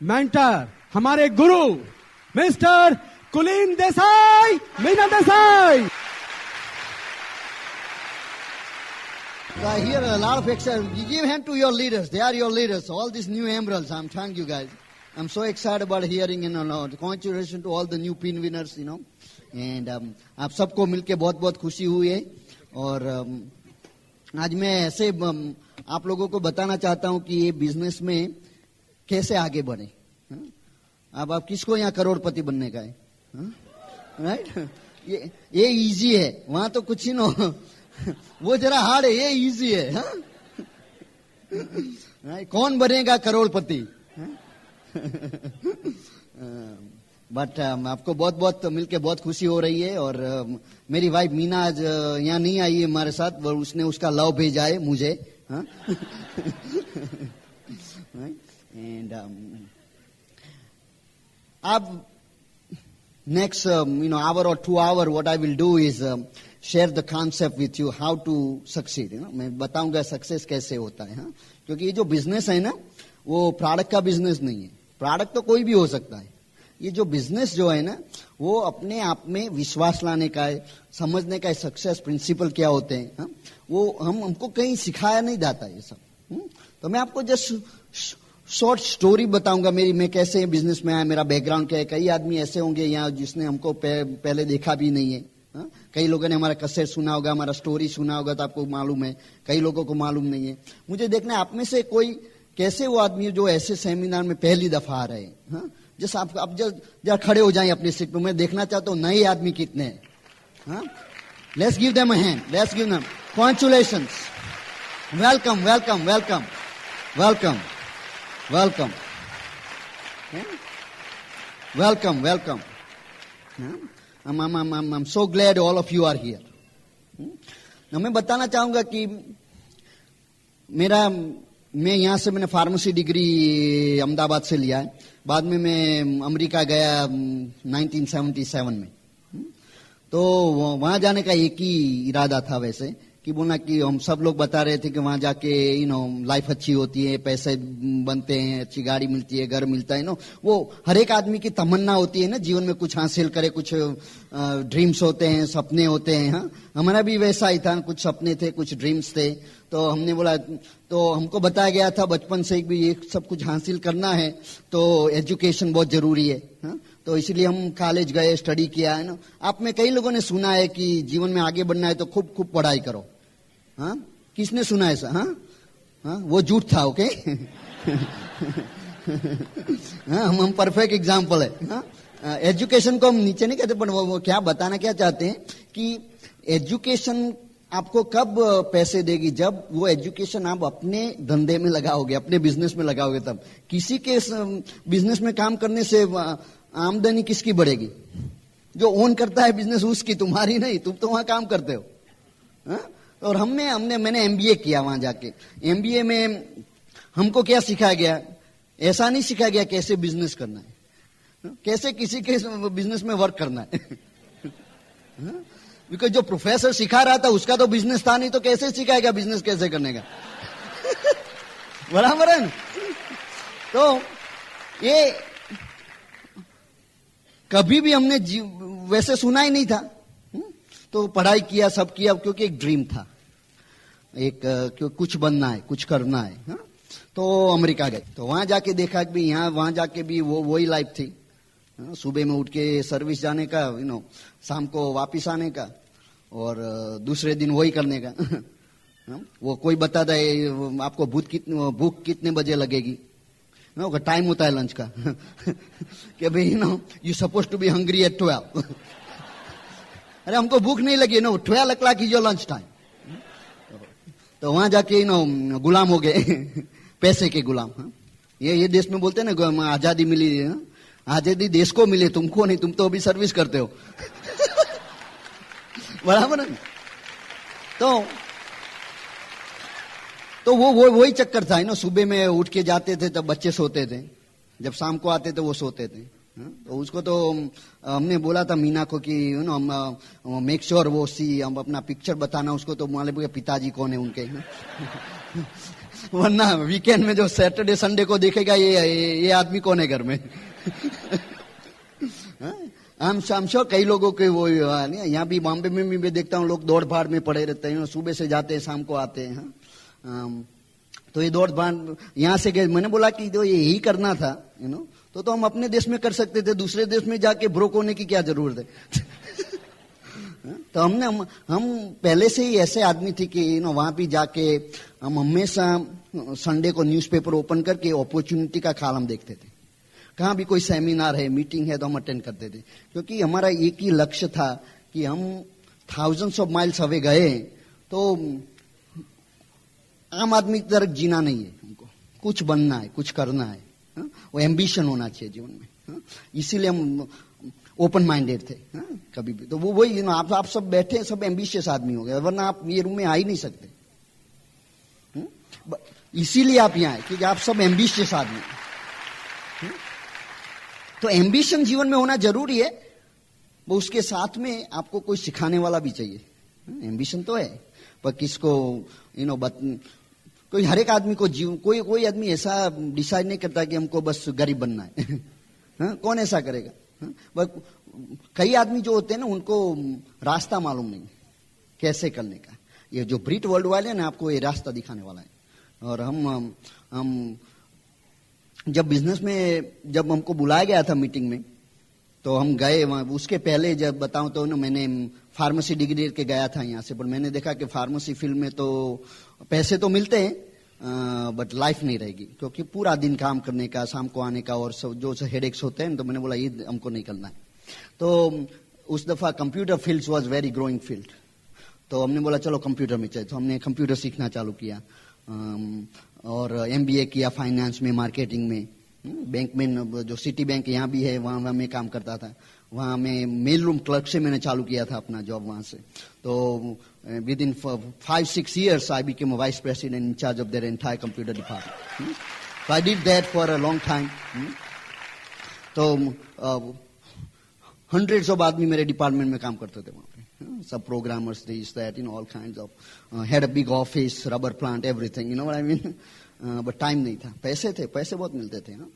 Mentor, हमारे गुरु mister कुलीन Desai, Meena Desai. I hear a lot of excitement. You give hand to your leaders. They are your leaders. All these new emeralds. I'm thank you guys. I'm so excited about hearing, congratulations to all the new pin winners, And आप सबको मिलके बहुत बहुत खुशी हुई है. और आज मैं ऐसे आप लोगों को बताना चाहता हूँ कि ये बिजनेस में कैसे आगे बढ़े. अब आप किसको यहाँ करोड़पति बनने का है, राइट? ये इजी है, वहां तो कुछ ही वो जरा हार्ड है, ये इजी है. कौन बनेगा करोड़पति? बट आपको बहुत बहुत मिलके बहुत खुशी हो रही है. और मेरी वाइफ मीना आज यहाँ नहीं आई है हमारे साथ, उसने उसका लव भेजा है मुझे. एंड अब next hour or 2 hour what I will do is share the concept with you how to succeed. मैं बताऊंगा सक्सेस कैसे होता है. क्योंकि ये जो बिजनेस है ना, वो प्रोडक्ट का बिजनेस नहीं है. प्रोडक्ट तो कोई भी हो सकता है. ये जो बिजनेस जो है ना, वो अपने आप में विश्वास लाने का है, समझने का है सक्सेस प्रिंसिपल क्या होते हैं. वो हमको कहीं सिखाया नहीं जाता ये सब. तो मैं आपको जस्ट शॉर्ट स्टोरी बताऊंगा मेरी, मैं कैसे बिजनेस में आया, मेरा बैकग्राउंड क्या है. कई आदमी ऐसे होंगे यहाँ जिसने हमको पहले देखा भी नहीं है. कई लोगों ने हमारा कैसेट सुना होगा, हमारा स्टोरी सुना होगा, तो आपको मालूम है. कई लोगों को मालूम नहीं है. मुझे देखना है आप में से कोई कैसे वो आदमी जो ऐसे सेमिनार में पहली दफा आ रहे हैं. जैसे आप जरा खड़े हो जाए अपने सीट पे. मैं देखना चाहता हूँ नए आदमी कितने हैं. Let's give them a hand. Let's give them congratulations. Welcome welcome welcome welcome welcome. Welcome, welcome. I'm so glad all of you are here. मैं बताना चाहूंगा कि मैं यहाँ से मैंने फार्मेसी डिग्री अहमदाबाद से लिया है. बाद में मैं अमेरिका गया 1977 में. तो वहां जाने का एक ही इरादा था वैसे, कि बोलना कि हम सब लोग बता रहे थे कि वहां जाके लाइफ अच्छी होती है, पैसे बनते हैं, अच्छी गाड़ी मिलती है, घर मिलता है. वो हर एक आदमी की तमन्ना होती है ना, जीवन में कुछ हासिल करे, कुछ ड्रीम्स होते हैं, सपने होते हैं. हमारा भी वैसा ही था, कुछ सपने थे, कुछ ड्रीम्स थे. तो हमने बोला, तो हमको बताया गया था बचपन से भी ये सब कुछ हासिल करना है तो एजुकेशन बहुत जरूरी है. तो इसलिए हम कॉलेज गए, स्टडी किया है. आप में कई लोगों ने सुना है कि जीवन में आगे बढ़ना है तो खूब खूब पढ़ाई करो. किसने सुना ऐसा? वो झूठ था. ओके. हम परफेक्ट एग्जाम्पल है. एजुकेशन को हम नीचे नहीं कहते, पर वो क्या बताना क्या चाहते हैं कि एजुकेशन आपको कब पैसे देगी, जब वो एजुकेशन आप अपने धंधे में लगाओगे, अपने बिजनेस में लगाओगे. तब किसी के बिजनेस में काम करने से आमदनी किसकी बढ़ेगी? जो ओन करता है बिजनेस उसकी, तुम्हारी नहीं. तुम तो वहां काम करते हो. और मैंने एमबीए किया वहां जाके. एमबीए में हमको क्या सिखाया गया? ऐसा नहीं सिखाया गया कैसे बिजनेस करना है, कैसे किसी के बिजनेस में वर्क करना है. बिकॉज जो प्रोफेसर सिखा रहा था उसका तो बिजनेस था नहीं, तो कैसे सिखाएगा बिजनेस कैसे करने का? बराबर है ना? तो ये कभी भी हमने वैसे सुना ही नहीं था. तो पढ़ाई किया, सब किया, क्योंकि एक ड्रीम था, कुछ बनना है, कुछ करना है. तो अमेरिका गए. तो वहां जाके देखा कि वहां जाके भी वही लाइफ थी. सुबह में उठ के सर्विस जाने का, शाम को वापिस आने का, और दूसरे दिन वही करने का. वो कोई बताता है आपको भूख कितने बजे लगेगी, टाइम होता है लंच का. कि भाई you suppose to be hungry at 12. अरे हमको भूख नहीं लगी, 12 o'clock is your lunch time. तो वहां जाके गुलाम हो गए. पैसे के गुलाम. ये देश में बोलते हैं ना आजादी मिली. आजादी देश को मिले, तुमको नहीं. तुम तो अभी सर्विस करते हो. बराबर है. तो वो वही चक्कर था. सुबह में उठ के जाते थे तब बच्चे सोते थे, जब शाम को आते थे वो सोते थे. तो उसको तो हमने बोला था मीना को कि हम मेक श्योर वो हम अपना पिक्चर बताना उसको. तो मालूम पिताजी कौन है उनके. वरना वीकेंड में जो सैटरडे संडे को देखेगा ये आदमी कौन है घर में। हम श्योर कई लोगों के वो यहाँ भी बॉम्बे में भी मैं देखता हूँ लोग दौड़ भाड़ में पड़े रहते हैं, सुबह से जाते हैं शाम को आते हैं। तो ये दौड़ भाड़ यहाँ से गए, मैंने बोला कि जो यही करना था तो हम अपने देश में कर सकते थे, दूसरे देश में जाके ब्रोक होने की क्या जरूरत है। तो हम पहले से ही ऐसे आदमी थे कि वहां भी जाके हम हमेशा संडे को न्यूज़पेपर ओपन करके अपॉर्चुनिटी का कॉलम देखते थे। कहाँ भी कोई सेमिनार है, मीटिंग है तो हम अटेंड करते थे, क्योंकि हमारा एक ही लक्ष्य था कि हम थाउजेंड्स ऑफ माइल्स अवे गए तो आम आदमी की तरह जीना नहीं है, हमको कुछ बनना है, कुछ करना है। वो एम्बिशन होना चाहिए जीवन में। इसीलिए हम ओपन माइंडेड थे कभी भी। तो वो वही आप सब बैठे सब एम्बिशियस आदमी हो गए, वरना आप ये रूम में आ ही नहीं सकते। इसीलिए आप यहाँ आए क्योंकि आप सब एम्बिशियस आदमी। तो एम्बिशन जीवन में होना जरूरी है, वो उसके साथ में आपको कोई सिखाने वाला भी चाहिए। एम्बिशन तो है पर किसको कोई हर एक आदमी को कोई आदमी ऐसा डिसाइड नहीं करता कि हमको बस गरीब बनना है। कौन ऐसा करेगा? कई आदमी जो होते हैं ना उनको रास्ता मालूम नहीं कैसे करने का। ये जो ब्रिट वर्ल्ड वाले हैं ना आपको ये रास्ता दिखाने वाला है। और हम जब बिजनेस में जब हमको बुलाया गया था मीटिंग में तो हम गए वहाँ। उसके पहले जब बताऊं तो मैंने फार्मेसी डिग्री के गया था यहाँ से, पर मैंने देखा कि फार्मेसी फील्ड में तो पैसे तो मिलते हैं बट लाइफ नहीं रहेगी, क्योंकि पूरा दिन काम करने का, शाम को आने का और सब जो हेडेक्स होते हैं। तो मैंने बोला ये हमको नहीं करना है। तो उस दफा computer field was very growing field, तो हमने बोला चलो कंप्यूटर में चाहिए। तो हमने कंप्यूटर सीखना चालू किया और MBA किया फाइनेंस में, मार्केटिंग में। बैंक में जो सिटी बैंक यहाँ भी है वहाँ मैं काम करता था। वहाँ मैं मेल रूम क्लर्क से मैंने चालू किया था अपना जॉब वहाँ से। तो with in 5-6 years I became a vice president in charge of their entire computer department. So I did that for a long time. तो hundreds of आदमी मेरे डिपार्टमेंट में काम करते थे वहाँ पे, सब programmers, this that all kinds of had a big office, rubber plant, everything, you know what I mean. But time नहीं था। पैसे थे, पैसे बहुत मिलते थे ना।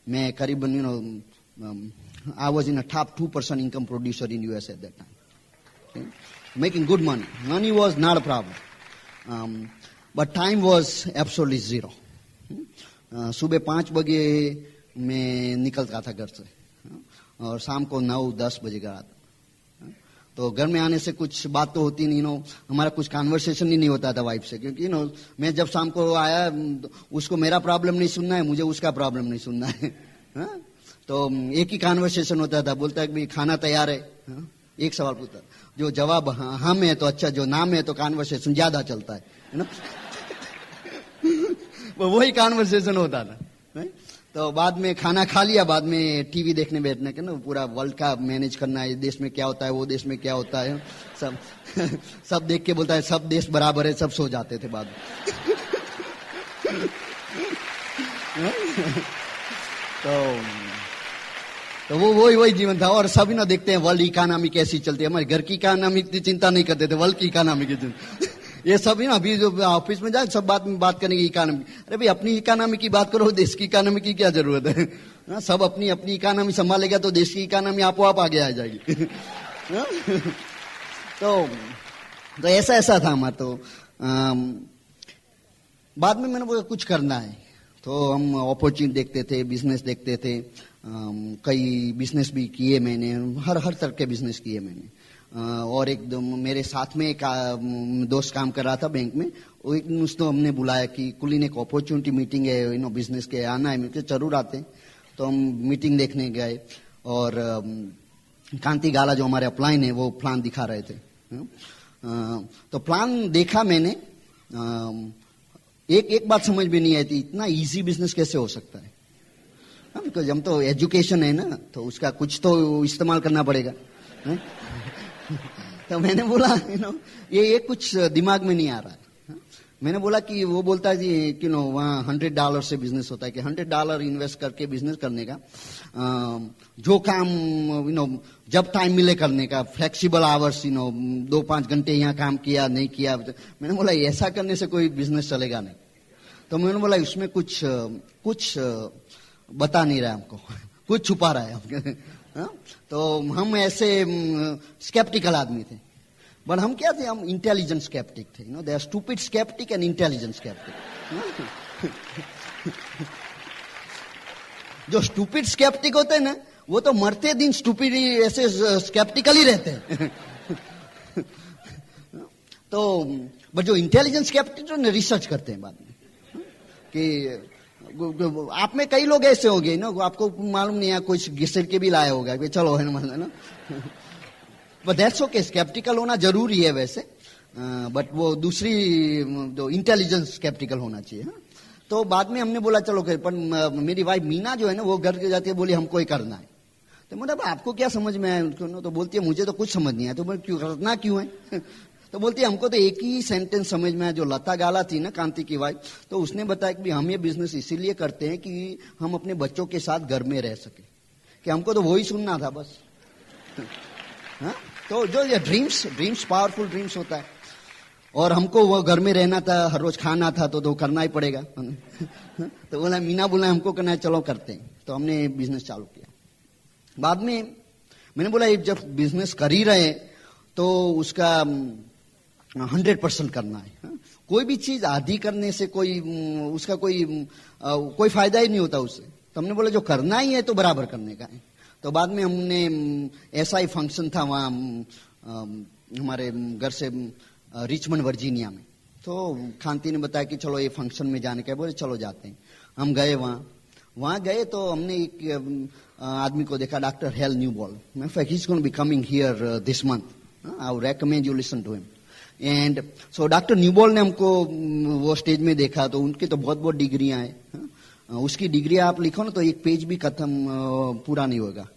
मैं करीबन I was in a top 2% income producer in US at that time. Okay? Making good money. Money was not a problem. But time was absolutely zero. सुबह 5 बजे मैं निकलता था घर से और शाम को 9-10 बजे घर आता। तो घर में आने से कुछ बात तो होती नहीं, हमारा कुछ कॉन्वर्सेशन ही नहीं होता था वाइफ से, क्योंकि मैं जब शाम को आया उसको मेरा प्रॉब्लम नहीं सुनना है, मुझे उसका प्रॉब्लम नहीं सुनना है। तो एक ही कॉन्वर्सेशन होता था। बोलता है कि खाना तैयार है, एक सवाल पूछता, जो जवाब हम है तो अच्छा, जो नाम है तो कॉन्वर्सेशन ज्यादा चलता है ना। वही कॉन्वर्सेशन होता था। तो बाद में खाना खा लिया, बाद में टीवी देखने बैठने के ना, पूरा वर्ल्ड का मैनेज करना है, देश में क्या होता है, वो देश में क्या होता है, सब देख के बोलता है सब देश बराबर है, सब सो जाते थे बाद में। तो वो वही जीवन था। और सभी ना देखते हैं वर्ल्ड इकोनॉमी कैसी चलती है। हमारे घर की इकोनॉमी की चिंता नहीं करते थे, वर्ल्ड की इकोनॉमी की चिंता। ये सब ना अभी जो ऑफिस में जाए सब बात करने की इकोनॉमी। अरे भाई अपनी इकोनॉमी की बात करो, देश की इकोनॉमी की क्या जरूरत है? सब अपनी इकोनॉमी संभालेगा तो देश की इकोनॉमी आपो आप आगे आ जाएगी। तो ऐसा था हमारा। तो बाद में मैंने बोला कुछ करना है, तो हम अपॉर्चुनिटी देखते थे, बिजनेस देखते थे। कई बिजनेस भी किए मैंने, हर तरह के बिजनेस किए मैंने। और एक मेरे साथ में एक दोस्त काम कर रहा था बैंक में। वो एक दिन उसको हमने बुलाया कि कुलीन एक अपॉर्चुनिटी मीटिंग है बिजनेस के, आना है। मुझे जरूर आते हैं। तो हम मीटिंग देखने गए और कांति गाला जो हमारे अपलाइन है वो प्लान दिखा रहे थे। तो प्लान देखा मैंने, एक बात समझ में नहीं आई थी, इतना इजी बिजनेस कैसे हो सकता है? बिकॉज हम तो एजुकेशन है ना, तो उसका कुछ तो इस्तेमाल करना पड़ेगा। तो मैंने बोला ये कुछ दिमाग में नहीं आ रहा है। मैंने बोला कि वो बोलता है कि वहाँ $100 से बिजनेस होता है, कि $100 इन्वेस्ट करके बिजनेस करने का, जो काम जब टाइम मिले करने का, फ्लेक्सिबल आवर्स 2-5 घंटे यहाँ काम किया नहीं किया। मैंने बोला ऐसा करने से कोई बिजनेस चलेगा नहीं। तो मैंने बोला इसमें कुछ बता नहीं रहा है हमको, कुछ छुपा रहा है हमको। हाँ? तो हम ऐसे स्केप्टिकल आदमी थे, बट हम क्या थे, हम इंटेलिजेंट स्केप्टिक थे। They are stupid sceptic and intelligent sceptic. जो स्टूपिड स्केप्टिक होते हैं ना, वो तो मरते दिन स्टूपिड ऐसे स्केप्टिकल ही रहते हैं। तो बट जो इंटेलिजेंट स्केप्टिक जो रिसर्च करते हैं बाद में, कि आप में कई लोग ऐसे हो गए ना, आपको मालूम नहीं है, कुछ घिसट के भी लाया होगा कि चलो है ना, बट दैट्स ओके। स्केप्टिकल होना जरूरी है वैसे, बट वो दूसरी जो इंटेलिजेंस स्केप्टिकल होना चाहिए। हाँ? तो बाद में हमने बोला चलो, पर मेरी वाइफ मीना जो है ना, वो घर के जाती है, बोली हमको ही करना है। तो मतलब आपको क्या समझ में आया उनको? तो बोलती है मुझे तो कुछ समझ नहीं आया। तो मैं क्यों करना क्यों है? तो बोलती है हमको तो एक ही सेंटेंस समझ में आया, जो लता गाला थी ना, कांति की वाइफ, तो उसने बताया कि हम ये बिजनेस इसीलिए करते हैं कि हम अपने बच्चों के साथ घर में रह सके, कि हमको तो वही सुनना था बस। हाँ? तो जो ये ड्रीम्स पावरफुल ड्रीम्स होता है, और हमको वो घर में रहना था, हर रोज खाना था, तो करना ही पड़ेगा। तो बोला मीना बोला हमको करना है, चलो करते हैं। तो हमने बिजनेस चालू किया। बाद में मैंने बोला जब बिजनेस कर ही रहे तो उसका 100% करना है। हाँ? कोई भी चीज आधी करने से उसका कोई फायदा ही नहीं होता उससे। तो हमने बोला जो करना ही है तो बराबर करने का है। तो बाद में हमने ऐसा ही फंक्शन था वहाँ हमारे घर से रिचमंड वर्जीनिया में। तो कांति ने बताया कि चलो ये फंक्शन में जाने का, बोले चलो जाते हैं। हम गए वहाँ गए तो हमने एक आदमी को देखा, डॉक्टर हेल न्यूबॉल। मैं he is going to be coming here this month, I would recommend you listen to him. And so doctor Newball ने हमको वो स्टेज में देखा, तो उनकी तो बहुत बहुत डिग्रियां हैं। उसकी डिग्री आप लिखो ना तो एक पेज भी खत्म पूरा नहीं होगा।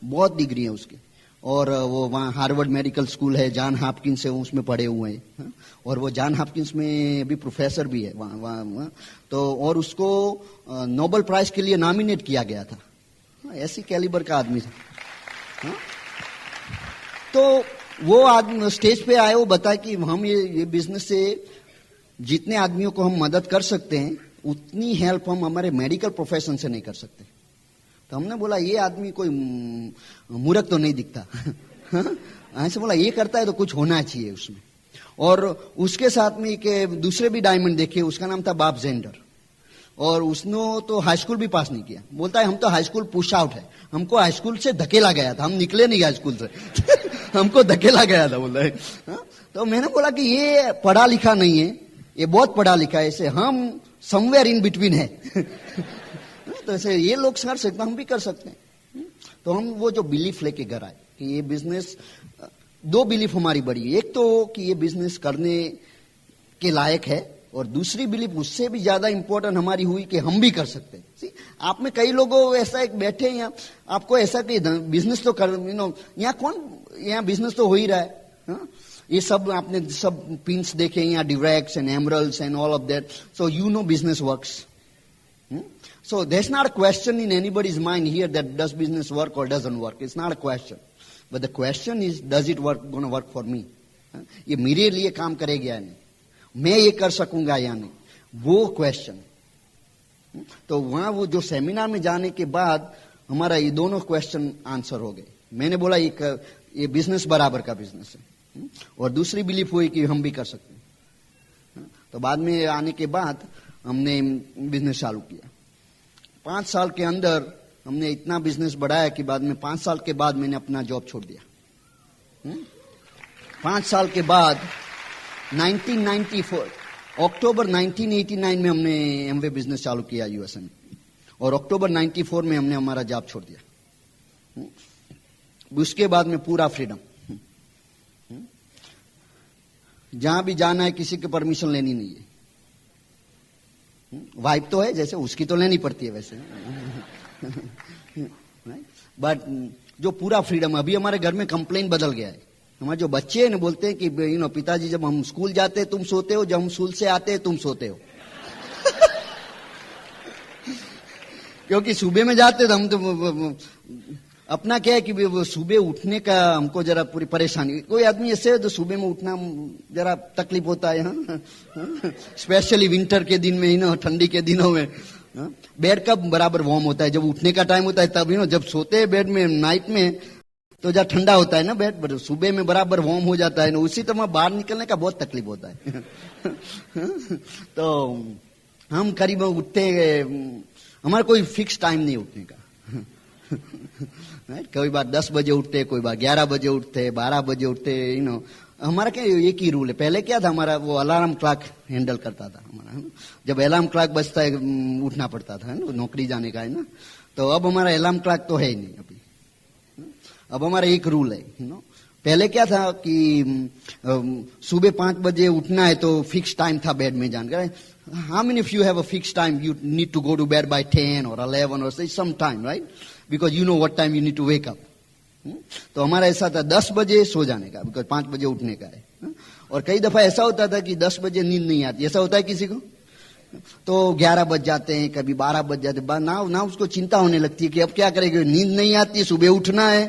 बहुत डिग्री है उसकी। और वो वहाँ हार्वर्ड मेडिकल स्कूल है, जॉन हॉपकिंस है, उसमें पढ़े हुए हैं। और वो जॉन हॉपकिंस में भी प्रोफेसर भी है वहाँ। तो और उसको नोबेल प्राइज के लिए नॉमिनेट किया गया था। ऐसी कैलिबर का आदमी था। तो वो आदमी स्टेज पे आए, वो बताया कि हम ये बिजनेस से जितने आदमियों को हम मदद कर सकते हैं उतनी हेल्प हम हमारे मेडिकल प्रोफेशन से नहीं कर सकते। तो हमने बोला ये आदमी कोई मूर्ख तो नहीं दिखता। ऐसे बोला ये करता है तो कुछ होना चाहिए उसमें। और उसके साथ में एक दूसरे भी डायमंड देखे, उसका नाम था बॉब जेंडर। और उसने तो हाई स्कूल भी पास नहीं किया। बोलता है हम तो हाई स्कूल पुश आउट है, हमको हाई स्कूल से धकेला गया था, हम निकले नहीं हाई स्कूल से। हमको धकेला गया था, बोल रहे। तो मैंने बोला कि ये पढ़ा लिखा नहीं है, ये बहुत पढ़ा लिखा है, इसे हम समवेयर इन बिटवीन है। तो ऐसे ये लोग कर सकते, हम भी कर सकते हैं। तो हम वो जो बिलीफ लेके घर आए कि ये बिजनेस, दो बिलीफ हमारी बड़ी है। एक तो कि ये बिजनेस करने के लायक है, और दूसरी बिलीफ उससे भी ज्यादा इंपॉर्टेंट हमारी हुई कि हम भी कर सकते हैं। आप में कई लोगों ऐसा एक बैठे हैं यहाँ, आपको ऐसा कि बिजनेस तो कर, यहाँ बिजनेस तो हो ही रहा है। हाँ? ये सब आपने सब पिंस देखे यहाँ, directs and emeralds and all of that, so you know business works. So there's not a question in anybody's mind here that does business work or doesn't work. It's not a question. But the question is, does it going to work for me? ये मेरे लिए काम करेगा या नहीं, मैं ये कर सकूंगा या नहीं, वो क्वेश्चन। तो वहां वो जो सेमिनार में जाने के बाद हमारा ये दोनों क्वेश्चन आंसर हो गए। मैंने बोला ये बिजनेस बराबर का बिजनेस है, और दूसरी बिलीफ हुई कि हम भी कर सकते हैं। तो बाद में आने के बाद हमने बिजनेस चालू किया। 5 साल के अंदर हमने इतना बिजनेस बढ़ाया कि बाद में 5 साल के बाद मैंने अपना जॉब छोड़ दिया। 5 साल के बाद 1994 अक्टूबर 1989 में हमने एमवे बिजनेस चालू किया यूएसए में, और अक्टूबर 94 में हमने हमारा जॉब छोड़ दिया। उसके बाद में पूरा फ्रीडम, जहां भी जाना है किसी की परमिशन लेनी नहीं है। वाइफ तो है जैसे, उसकी तो लेनी पड़ती है वैसे, बट जो पूरा फ्रीडम। अभी हमारे घर में कंप्लेन बदल गया है। हमारे जो बच्चे हैं ना बोलते हैं कि पिताजी जब हम स्कूल जाते हैं तुम सोते हो, जब हम स्कूल से आते हैं तुम सोते हो। क्योंकि सुबह में जाते तो हम तो अपना क्या है कि वो सुबह उठने का हमको जरा पूरी परेशानी। कोई आदमी ऐसे है तो सुबह में उठना जरा तकलीफ होता है, स्पेशली विंटर के दिन में, ठंडी के दिनों में। बेड कब बराबर वार्म होता है? जब उठने का टाइम होता है तब। जब सोते हैं बेड में नाइट में तो जरा ठंडा होता है ना बेड, सुबह में बराबर वार्म हो जाता है ना। उसी तरह बाहर निकलने का बहुत तकलीफ होता है। तो हम करीब उठते, हमारा कोई फिक्स टाइम नहीं उठने का। कोई बार 10 बजे उठते, कोई बार 11 बजे उठते, 12 बजे उठते। हमारा क्या एक ही रूल है। पहले क्या था, हमारा वो अलार्म क्लॉक हैंडल करता था हमारा। जब अलार्म क्लॉक बजता है उठना पड़ता था, नौकरी जाने का है ना। तो अब हमारा अलार्म क्लॉक तो है ही नहीं अभी। अब हमारा एक रूल है। पहले क्या था कि सुबह 5 बजे उठना है तो फिक्स टाइम था बेड में जाने का। How many of you have a fixed time? You need to go to bed by 10 or 11 or some time, right? Because you know what time you need to wake up. तो हमारा ऐसा था 10 बजे सो जाने का, बिकॉज 5 बजे उठने का है। और कई दफा ऐसा होता था कि 10 बजे नींद नहीं आती। ऐसा होता है किसी को? तो 11 बज जाते हैं, कभी 12 बज जाते हैं। ना उसको चिंता होने लगती है कि अब क्या करेंगे, नींद नहीं आती, सुबह उठना है।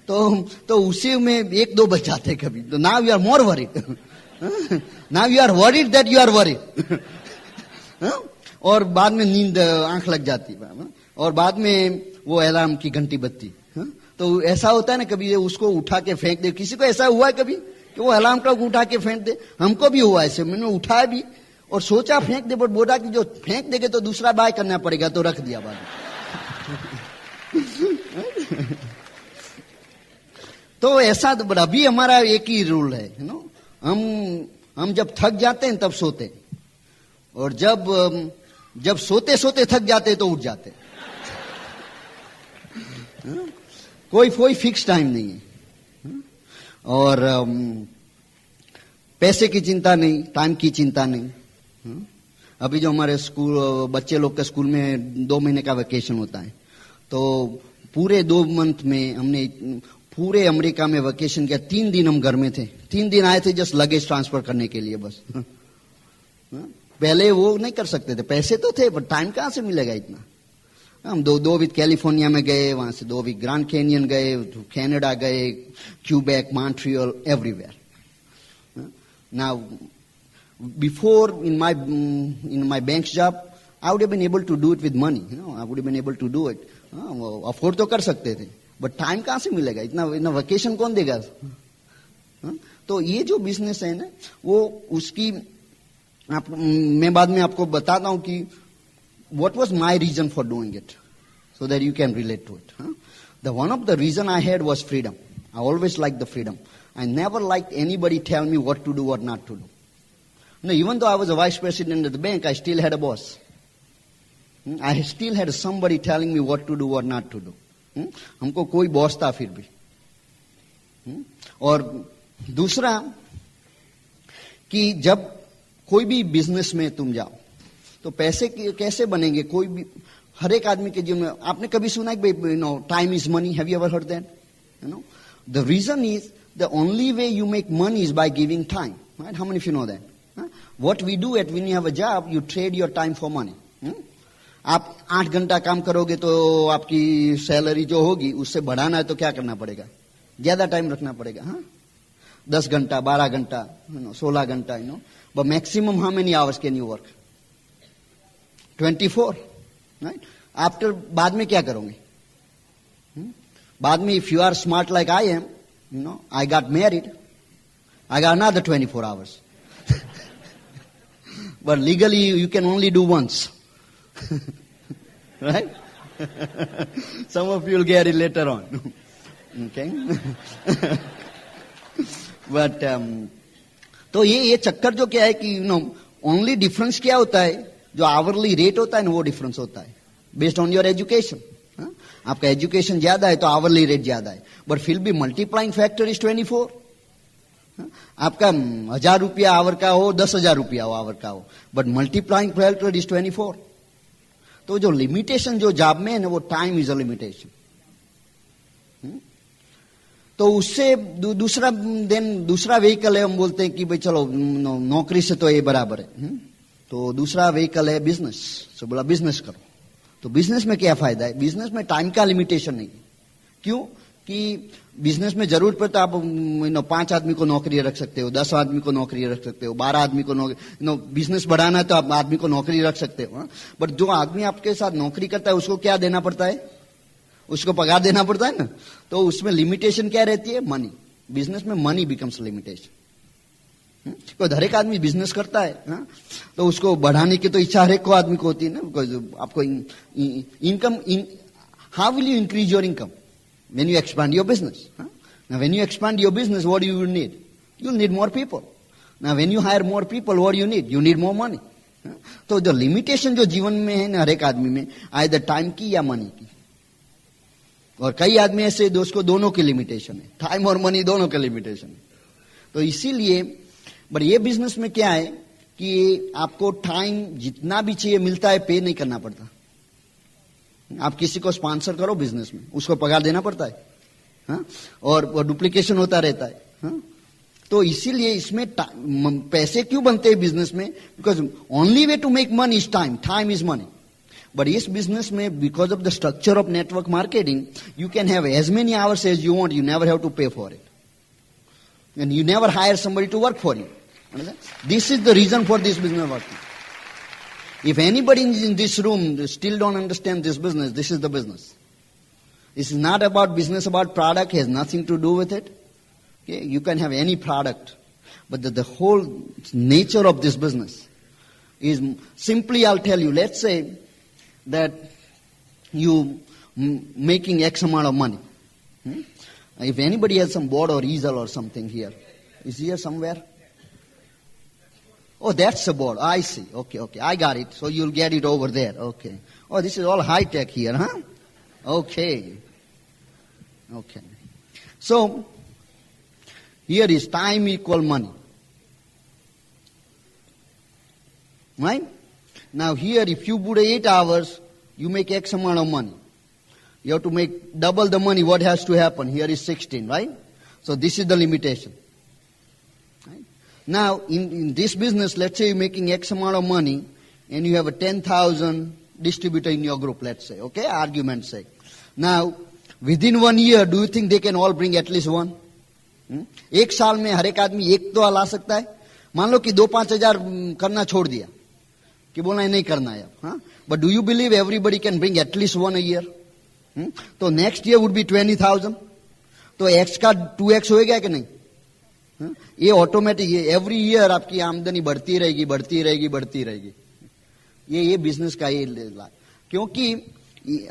तो उसी में 1-2 बज जाते हैं कभी। तो now you are more worried. Now you are worried that you are worried. और बाद में नींद आंख लग जाती है, और बाद में वो अलार्म की घंटी बजती। तो ऐसा होता है ना, कभी उसको उठा के फेंक दे। किसी को ऐसा हुआ है कभी कि वो अलार्म क्लॉक उठा के फेंक दे? हमको भी हुआ ऐसे। मैंने उठाया भी और सोचा फेंक दे, बट बोला कि जो फेंक देगे तो दूसरा बाय करना पड़ेगा, तो रख दिया बाद में। तो ऐसा अभी हमारा एक ही रूल है, हम जब थक जाते हैं तब सोते हैं, और जब सोते सोते थक जाते हैं तो उठ जाते हैं। कोई फिक्स टाइम नहीं है। और पैसे की चिंता नहीं, टाइम की चिंता नहीं। अभी जो हमारे स्कूल बच्चे लोग के स्कूल में 2 महीने का वेकेशन होता है, तो पूरे 2 मंथ में हमने पूरे अमेरिका में वेकेशन किया। 3 दिन हम घर में थे। 3 दिन आए थे जस्ट लगेज ट्रांसफर करने के लिए बस। पहले वो नहीं कर सकते थे, पैसे तो थे पर टाइम कहां से मिलेगा इतना। हम 2 वीक कैलिफोर्निया में गए, वहां से 2 वीक ग्रैंड कैनियन गए, कनाडा गए, Quebec, Montreal, everywhere. Now before in my bank job, I would have been able to do it with money. I would have been able to do it. Afford तो कर सकते थे, but time कहां से मिलेगा इतना vacation कौन देगा? तो ये जो बिजनेस है ना, वो उसकी मैं बाद में आपको बताता हूं कि what was my reason for doing it, so that you can relate to it. The one of the reason I had was freedom. I always liked the freedom. I never liked anybody tell me what to do or not to do. No, even though I was a vice president at the bank, I still had a boss. I still had somebody telling me what to do or not to do. हमको कोई boss था फिर भी। और दूसरा कि जब कोई भी बिजनेस में तुम जाओ तो पैसे कैसे बनेंगे? कोई भी, हर एक आदमी के जीवन में आपने कभी सुना है कि time is money? Have you ever heard that? The reason is the only way you make money is by giving time, right? How many of you know that? What we do at when you have a job, you trade your time for money. आप 8 घंटा काम करोगे तो आपकी salary जो होगी उससे बढ़ाना है तो क्या करना पड़ेगा? ज्यादा टाइम रखना पड़ेगा। 10 घंटा, 12 घंटा, 16 घंटा, but maximum how many hours can you work? 24, right? After बाद में क्या करोगे? बाद में if you are smart like I am, I got married, I got another 24 hours. But legally you can only do once. Right? Some of you will get it later on. Okay? But तो ये चक्कर जो क्या है कि only difference क्या होता है? जो आवरली रेट होता है ना, वो डिफरेंस होता है बेस्ड ऑन योर एजुकेशन। आपका एजुकेशन ज्यादा है तो आवरली रेट ज्यादा है, बट फिर भी मल्टीप्लाइंग फैक्टर इज 24। आपका 1000 रुपया आवर का हो, 10,000 रुपया हो आवर का हो, बट मल्टीप्लाइंग फैक्टर इज 24। तो जो लिमिटेशन जो जॉब में है ना, वो टाइम इज अ लिमिटेशन। तो उससे दूसरा व्हीकल है, हम बोलते हैं कि भाई चलो नौकरी से तो ये बराबर है। तो दूसरा व्हीकल है बिजनेस। तो बोला बिजनेस करो। तो बिजनेस में क्या फायदा है? बिजनेस में टाइम का लिमिटेशन नहीं है, क्यों कि बिजनेस में जरूरत पड़ता है आप 5 आदमी को नौकरी रख सकते हो, 10 आदमी को नौकरी रख सकते हो, 12 आदमी को नौकरी, बिजनेस बढ़ाना है तो आप आदमी को नौकरी रख सकते हो। बट जो आदमी आपके साथ नौकरी करता है उसको क्या देना पड़ता है? उसको पगार देना पड़ता है ना। तो उसमें लिमिटेशन क्या रहती है? मनी। बिजनेस में मनी बिकम्स लिमिटेशन। तो हर एक आदमी बिजनेस करता है तो उसको बढ़ाने की तो इच्छा हर एक को आदमी को होती है ना। बिकॉज आपको income, how will you increase your income? When you expand your business. Now when you expand your business, what do you need? You need more people. Now when you hire more people, what do you need? You need more money. तो जो limitation जो जीवन में है ना हर एक आदमी में, आइदर टाइम की या मनी की। और कई आदमी ऐसे दोस्त को दोनों की लिमिटेशन है, टाइम और मनी दोनों के लिमिटेशन है। तो इसीलिए बट ये बिजनेस में क्या है कि आपको टाइम जितना भी चाहिए मिलता है, पे नहीं करना पड़ता। आप किसी को स्पॉन्सर करो बिजनेस में, उसको पगार देना पड़ता है और डुप्लीकेशन होता रहता है तो इसीलिए इसमें पैसे क्यों बनते हैं बिजनेस में? Because only way to make money is time, time is money. But इस बिजनेस में because of the structure of network marketing, you can have as many hours as you want, you never have to pay for it and you never hire somebody to work for you. This is the reason for this business working. If anybody in this room still don't understand this business, this is the business. This is not about business about product, has nothing to do with it. Okay? You can have any product, but the whole nature of this business is simply, I'll tell you, let's say that you making X amount of money. If anybody has some board or easel or something here, is here somewhere? Oh, that's the board. I see. Okay. I got it. So you'll get it over there. Okay. Oh, this is all high tech here, huh? Okay. So, here is time equal money. Right? Now here, if you put 8 hours, you make X amount of money. You have to make double the money. What has to happen? Here is 16, right? So this is the limitation. Now, in this business, let's say you're making X amount of money and you have a 10,000 distributor in your group, let's say, okay, argument's sake. Now, within 1 year, do you think they can all bring at least one? एक साल में हर एक आदमी एक तो ला सकता है। मान लो कि 2-5 हजार करना छोड़ दिया कि बोलना है नहीं करना है अब, but do you believe everybody can bring at least 1 a year? तो नेक्स्ट ईयर वुड बी 20,000। तो एक्स का 2x होएगा कि नहीं? ये ऑटोमेटिक, ये एवरी ईयर आपकी आमदनी बढ़ती रहेगी। ये बिजनेस का ये क्योंकि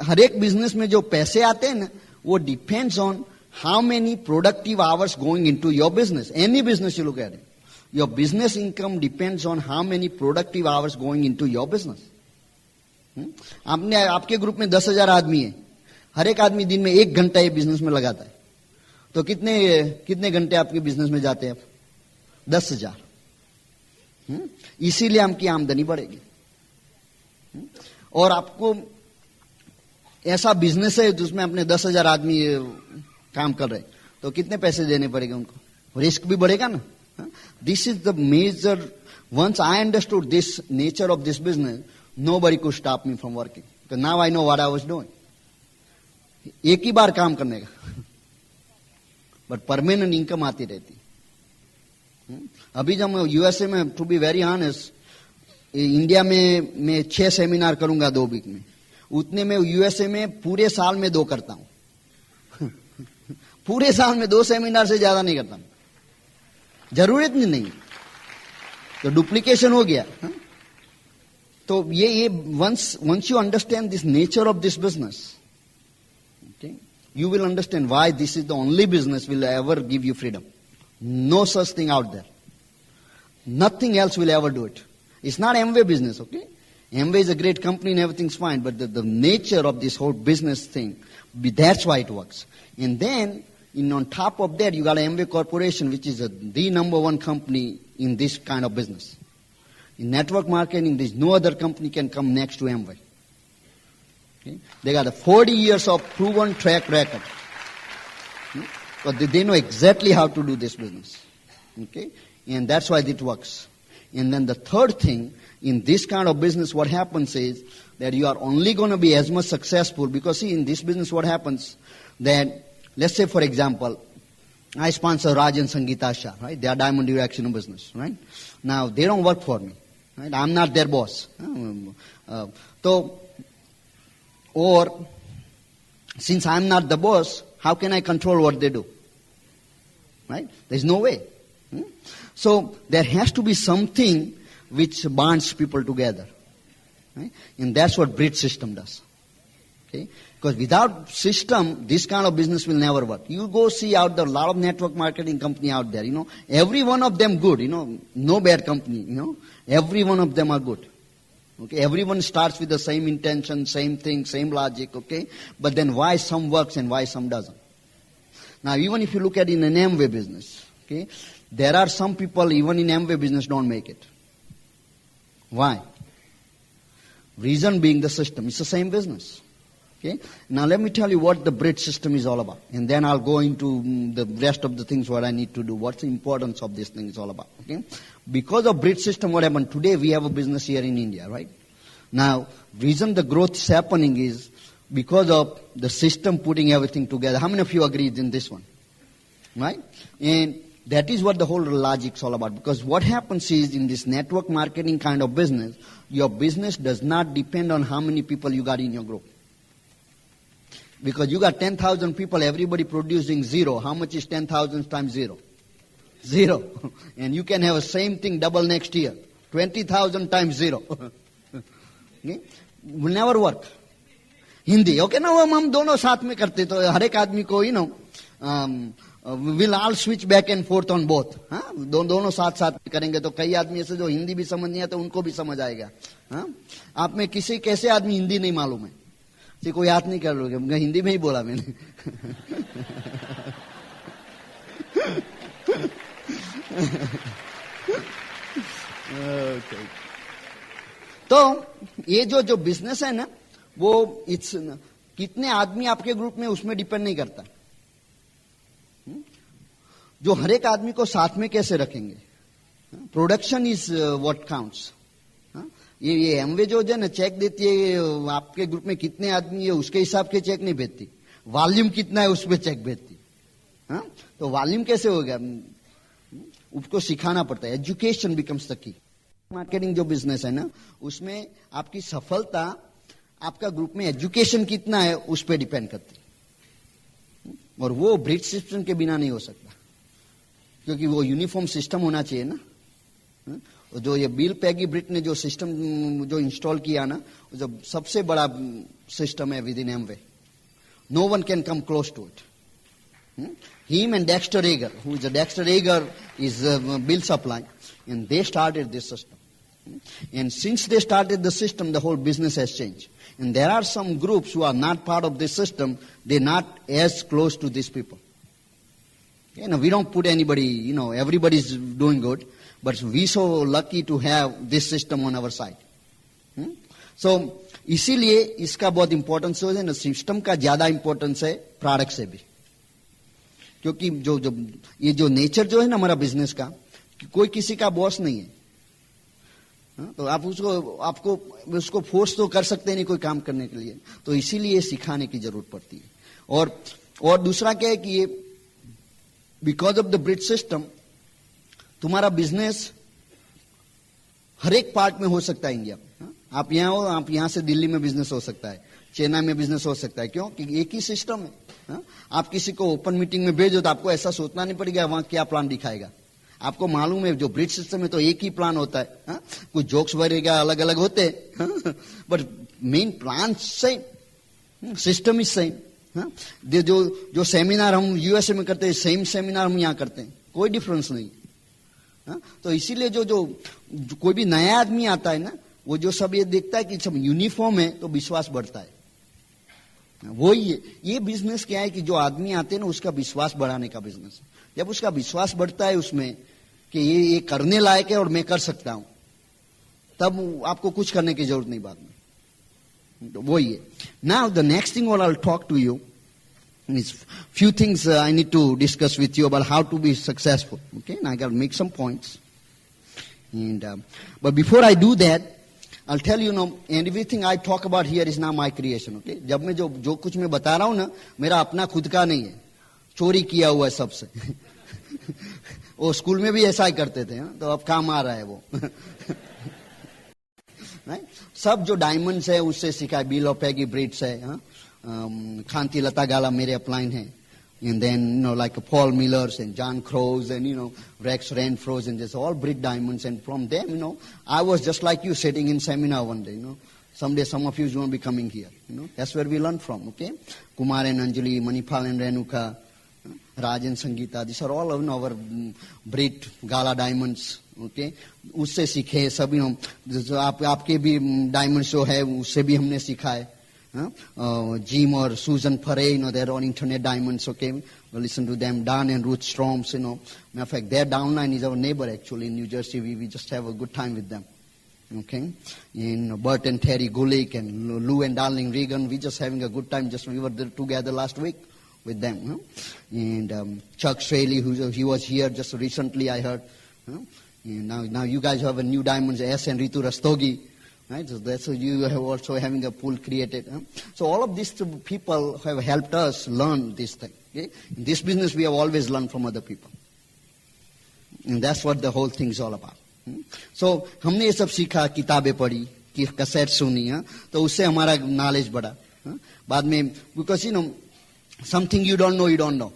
हर एक बिजनेस में जो पैसे आते हैं ना, वो depends on how many productive hours going into your business. Any business you look at it, your business income depends on how many productive hours going into your business. आपके ग्रुप में 10,000 आदमी है, हर एक आदमी दिन में 1 घंटा ये बिजनेस में लगाता है, तो कितने घंटे आपके बिजनेस में जाते हैं? 10,000। इसीलिए आपकी आमदनी बढ़ेगी। और आपको ऐसा बिजनेस है जिसमें अपने 10,000 आदमी काम कर रहे हैं, तो कितने पैसे देने पड़ेंगे उनको? रिस्क भी बढ़ेगा ना। This is the major, once I understood this nature of this business, nobody could stop me from working. Now I know what I was doing. एक ही बार काम करने का, बट परमानेंट इनकम आती रहती। अभी जब मैं यूएसए में, to be very honest, India में मैं 6 सेमिनार करूंगा 2 वीक में, उतने में यूएसए में पूरे साल में 2 करता हूं। पूरे साल में 2 सेमिनार से ज्यादा नहीं करता हूं, जरूरत नहीं, तो डुप्लीकेशन हो गया। तो ये once you understand this nature of this business, you will understand why this is the only business will ever give you freedom. No such thing out there. Nothing else will ever do it. It's not Amway business, okay? Amway is a great company and everything's fine, but the nature of this whole business thing, that's why it works. And then, on top of that, you got Amway Corporation, which is the number 1 company in this kind of business. In network marketing, there's no other company can come next to Amway. Okay? They got 40 years of proven track record. But they know exactly how to do this business. Okay? And that's why it works. And then the third thing, in this kind of business, what happens is that you are only going to be as much successful, because see, in this business what happens, that, let's say for example, I sponsor Raj and Sangeeta Shah, right? They are diamond directional business, right? Now, they don't work for me, right? I'm not their boss. Or, since I'm not the boss, how can I control what they do? Right? There's no way. So, there has to be something which bonds people together. Right? And that's what bridge system does. Okay? Because without system, this kind of business will never work. You go see out there, a lot of network marketing company out there, every one of them good, no bad company, every one of them are good. Okay, everyone starts with the same intention, same thing, same logic, okay? But then why some works and why some doesn't? Now, even if you look at in an Amway business, okay, there are some people even in Amway business don't make it. Why? Reason being the system. It's the same business. Okay? Now let me tell you what the bridge system is all about. And then I'll go into the rest of the things what I need to do. What's the importance of this thing is all about. Okay? Because of bridge system, what happened? Today we have a business here in India, right? Now, reason the growth is happening is because of the system putting everything together. How many of you agree in this one? Right? And that is what the whole logic is all about. Because what happens is in this network marketing kind of business, your business does not depend on how many people you got in your group. Because you got 10,000 people, everybody producing zero. How much is 10,000 times zero? Zero. And you can have the same thing double next year. 20,000 times zero. Okay? Will never work. Hindi. Okay, now हम दोनों साथ में करते तो हर एक आदमी को will all switch back and forth on both. दोनों साथ में करेंगे तो कई आदमी ऐसे जो हिंदी भी समझ नहीं आता उनको भी समझ आएगा. आप में किसी कैसे आदमी हिंदी नहीं मालूम है? कोई याद नहीं कर लोगे. हिंदी में ही बोला मैंने. Okay. तो ये जो बिजनेस है ना वो कितने आदमी आपके ग्रुप में उसमें डिपेंड नहीं करता. जो हर एक आदमी को साथ में कैसे रखेंगे. Production is what counts. ये एमवे जो है ना चेक देती है आपके ग्रुप में कितने आदमी है उसके हिसाब के चेक नहीं भेजती. वॉल्यूम कितना है उस पर चेक भेजती. तो वॉल्यूम कैसे होगा उसको सिखाना पड़ता है. Education becomes the key. Marketing जो बिजनेस है ना उसमें आपकी सफलता आपका ग्रुप में एजुकेशन कितना है उस पर डिपेंड करती है. और वो ब्रिज सिस्टम के बिना नहीं हो सकता क्योंकि वो यूनिफॉर्म सिस्टम होना चाहिए ना. जो ये बिल पैगी ब्रिट ने जो सिस्टम जो इंस्टॉल किया ना जो सबसे बड़ा सिस्टम है within Amway. No one can come close to it. Him and Dexter Yeager, who is a Dexter Yeager, is bill supply, and they started this system. And since they started the system, the whole business has changed. And there are some groups who are not part of this system, they're not as close to these people. We don't put anybody, everybody's doing good, but we so lucky to have this system on our side. So, इसीलिए इसका बहुत importance है ना. System का ज्यादा importance है product से भी. क्योंकि जो ये जो नेचर जो है ना हमारा बिजनेस का कोई किसी का बॉस नहीं है. तो आप आपको उसको फोर्स तो कर सकते नहीं कोई काम करने के लिए. तो इसीलिए सिखाने की जरूरत पड़ती है. और दूसरा क्या है कि ये because of the bridge system तुम्हारा बिजनेस हर एक पार्ट में हो सकता है इंडिया में. आप यहाँ हो, आप यहाँ से दिल्ली में बिजनेस हो सकता है, चेन्नई में बिजनेस हो सकता है. क्यों? क्योंकि एक ही सिस्टम है. आप किसी को ओपन मीटिंग में भेजो तो आपको ऐसा सोचना नहीं पड़ेगा वहां क्या प्लान दिखाएगा. आपको मालूम है जो ब्रिज सिस्टम है तो एक ही प्लान होता है. कुछ जोक्स वगैरह अलग अलग होते हैं but main plan same, system is same. जो सेमिनार हम यूएसए में करते हैं सेम सेमिनार हम यहाँ करते हैं, कोई डिफरेंस नहीं. तो इसीलिए जो कोई भी नया आदमी आता है ना वो जो सब ये देखता है कि सब यूनिफॉर्म है तो विश्वास बढ़ता है. वही है ये बिजनेस क्या है कि जो आदमी आते हैं ना उसका विश्वास बढ़ाने का बिजनेस. जब उसका विश्वास बढ़ता है उसमें कि ये करने लायक है और मैं कर सकता हूं तब आपको कुछ करने की जरूरत नहीं बाद में. तो वही है. Now the next thing I will talk to you is few things I need to discuss with you about how to be successful. Okay, and I got to make some points. And but before I do that, I'll tell you, everything I talk about here is not my creation, okay? जब मैं जो कुछ मैं बता रहा हूं ना, मेरा अपना खुद का नहीं है, चोरी किया हुआ है सबसे। वो स्कूल में भी ऐसा ही करते थे, तो अब काम आ रहा है वो। सब जो डायमंड्स है उससे सीखा है, बिल ऑफ पैगी ब्रिड्स है, खांती लता गाला मेरे अपलाइन है, and then like Paul Millers and John Crows and Rex Renfro's and just all Brit diamonds, and from them I was just like you sitting in seminar one day. Someday some of you is going to be coming here. That's where we learn from. Okay, Kumar and Anjali, Manipal and Renuka, Raj and Sangeeta, these are all our Brit Gala diamonds. Okay, उससे सीखे सब आपके भी diamond show है, उससे भी हमने सीखा है. Jim or Susan Pare, they're on internet diamonds, okay? We'll listen to them. Dan and Ruth Storms, Matter of fact, their downline is our neighbor actually in New Jersey. We just have a good time with them, okay? And Bert and Terry Gulick and Lou and Darling Regan, we just having a good time. We were there together last week with them. And Chuck Straley, he was here just recently, I heard. And now you guys have a new diamonds, S and Ritu Rastogi. Right, so that's you have also having a pool created. So all of these people have helped us learn this thing. Okay? In this business, we have always learned from other people, and that's what the whole thing is all about. So हमने ये सब सीखा, किताबें पढ़ी, cassette सुनी, तो उससे हमारा नॉलेज बढ़ा. बाद में because something you don't know.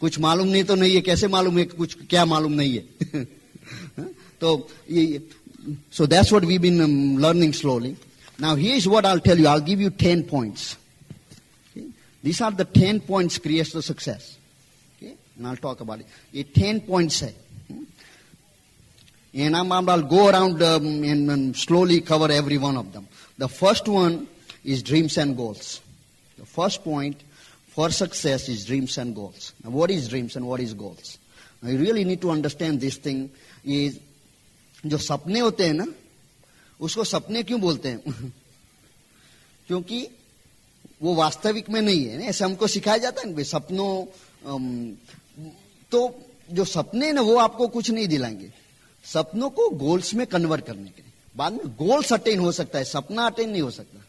कुछ मालूम नहीं तो नहीं है, कैसे मालूम है कुछ क्या मालूम नहीं है. तो ये So that's what we've been learning slowly. Now here's what I'll tell you. I'll give you 10 points. Okay? These are the 10 points creates the success. Okay? And I'll talk about it. ये 10 points है. And I'll go around and slowly cover every one of them. The first one is dreams and goals. The first point for success is dreams and goals. Now what is dreams and what is goals? Now you really need to understand this thing is जो सपने होते हैं ना, उसको सपने क्यों बोलते हैं? क्योंकि वो वास्तविक में नहीं है. ऐसे हमको सिखाया जाता है ना, सपनों तो जो सपने हैं ना वो आपको कुछ नहीं दिलाएंगे. सपनों को गोल्स में कन्वर्ट करने के लिए. बाद में गोल्स अटेन हो सकता है, सपना अटेन नहीं हो सकता.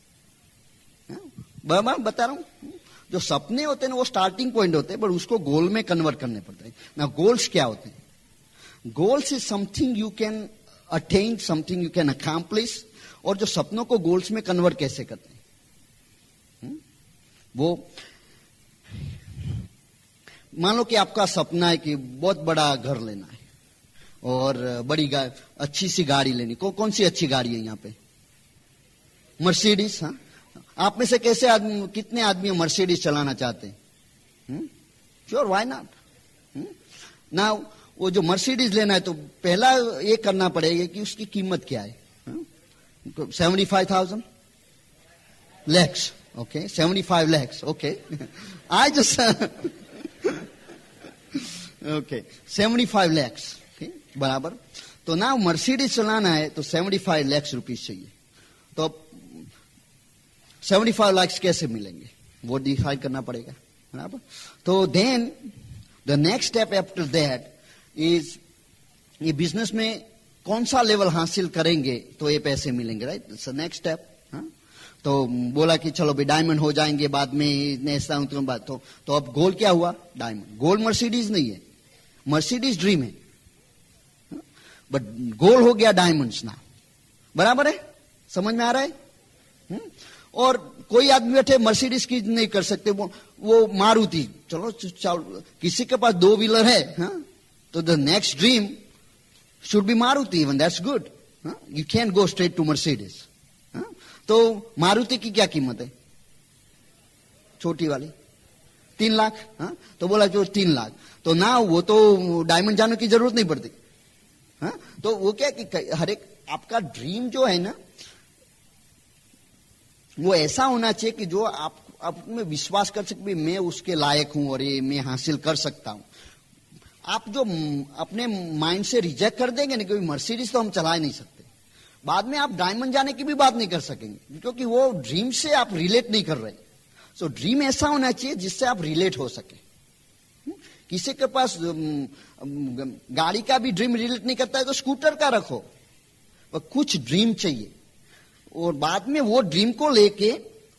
मैं बता रहा हूं, जो सपने होते हैं ना वो स्टार्टिंग पॉइंट होते हैं, पर उसको गोल में कन्वर्ट करने पड़ते हैं. ना गोल्स क्या होते हैं? Goals is something you can attain, something you can accomplish. और जो सपनों को गोल्स में कन्वर्ट कैसे करते हैं? वो मान लो कि आपका सपना है कि बहुत बड़ा घर लेना है और बड़ी अच्छी सी गाड़ी लेनी. कौन सी अच्छी गाड़ी है यहाँ पे? मर्सिडीज. आप में से कितने आदमी मर्सिडीज चलाना चाहते हैं? Sure, why not? नाउ वो जो मर्सिडीज लेना है तो पहला ये करना पड़ेगा कि उसकी कीमत क्या है. 75,000 lakhs. Okay, 75 lakhs. Okay, I just okay, 75 lakhs. Okay, बराबर. तो ना मर्सिडीज चलाना है तो 75 lakhs रुपीज चाहिए. तो 75 lakhs कैसे मिलेंगे वो डिसाइड करना पड़ेगा. बराबर. तो then the next step after that is ये बिजनेस में कौन सा लेवल हासिल करेंगे तो ये पैसे मिलेंगे. Right, it's the next step. तो बोला कि चलो भाई डायमंड हो जाएंगे बाद में, ऐसा बात. तो अब गोल क्या हुआ? डायमंड. गोल मर्सिडीज नहीं है, मर्सिडीज ड्रीम है, बट गोल हो गया डायमंड्स ना. बराबर है? समझ में आ रहा है? और कोई आदमी बैठे मर्सिडीज की नहीं कर सकते, वो मारुति. चलो किसी के पास 2 व्हीलर है, तो the next dream should be Maruti even. That's good. You can't go straight to Mercedes. तो मारुति की क्या कीमत है? छोटी वाली 3 लाख. तो बोला जो 3 लाख, तो ना वो तो डायमंड जाने की जरूरत नहीं पड़ती. तो वो क्या कि हर एक आपका ड्रीम जो है ना वो ऐसा होना चाहिए कि जो आप में विश्वास कर सके मैं उसके लायक हूं और ये मैं हासिल कर सकता हूं. आप जो अपने माइंड से रिजेक्ट कर देंगे ना, क्योंकि मर्सिडीज तो हम चला ही नहीं सकते, बाद में आप डायमंड जाने की भी बात नहीं कर सकेंगे, क्योंकि वो ड्रीम से आप रिलेट नहीं कर रहे. सो ड्रीम ऐसा होना चाहिए जिससे आप रिलेट हो सके. किसी के पास गाड़ी का भी ड्रीम रिलेट नहीं करता है तो स्कूटर का रखो. और कुछ ड्रीम चाहिए और बाद में वो ड्रीम को लेके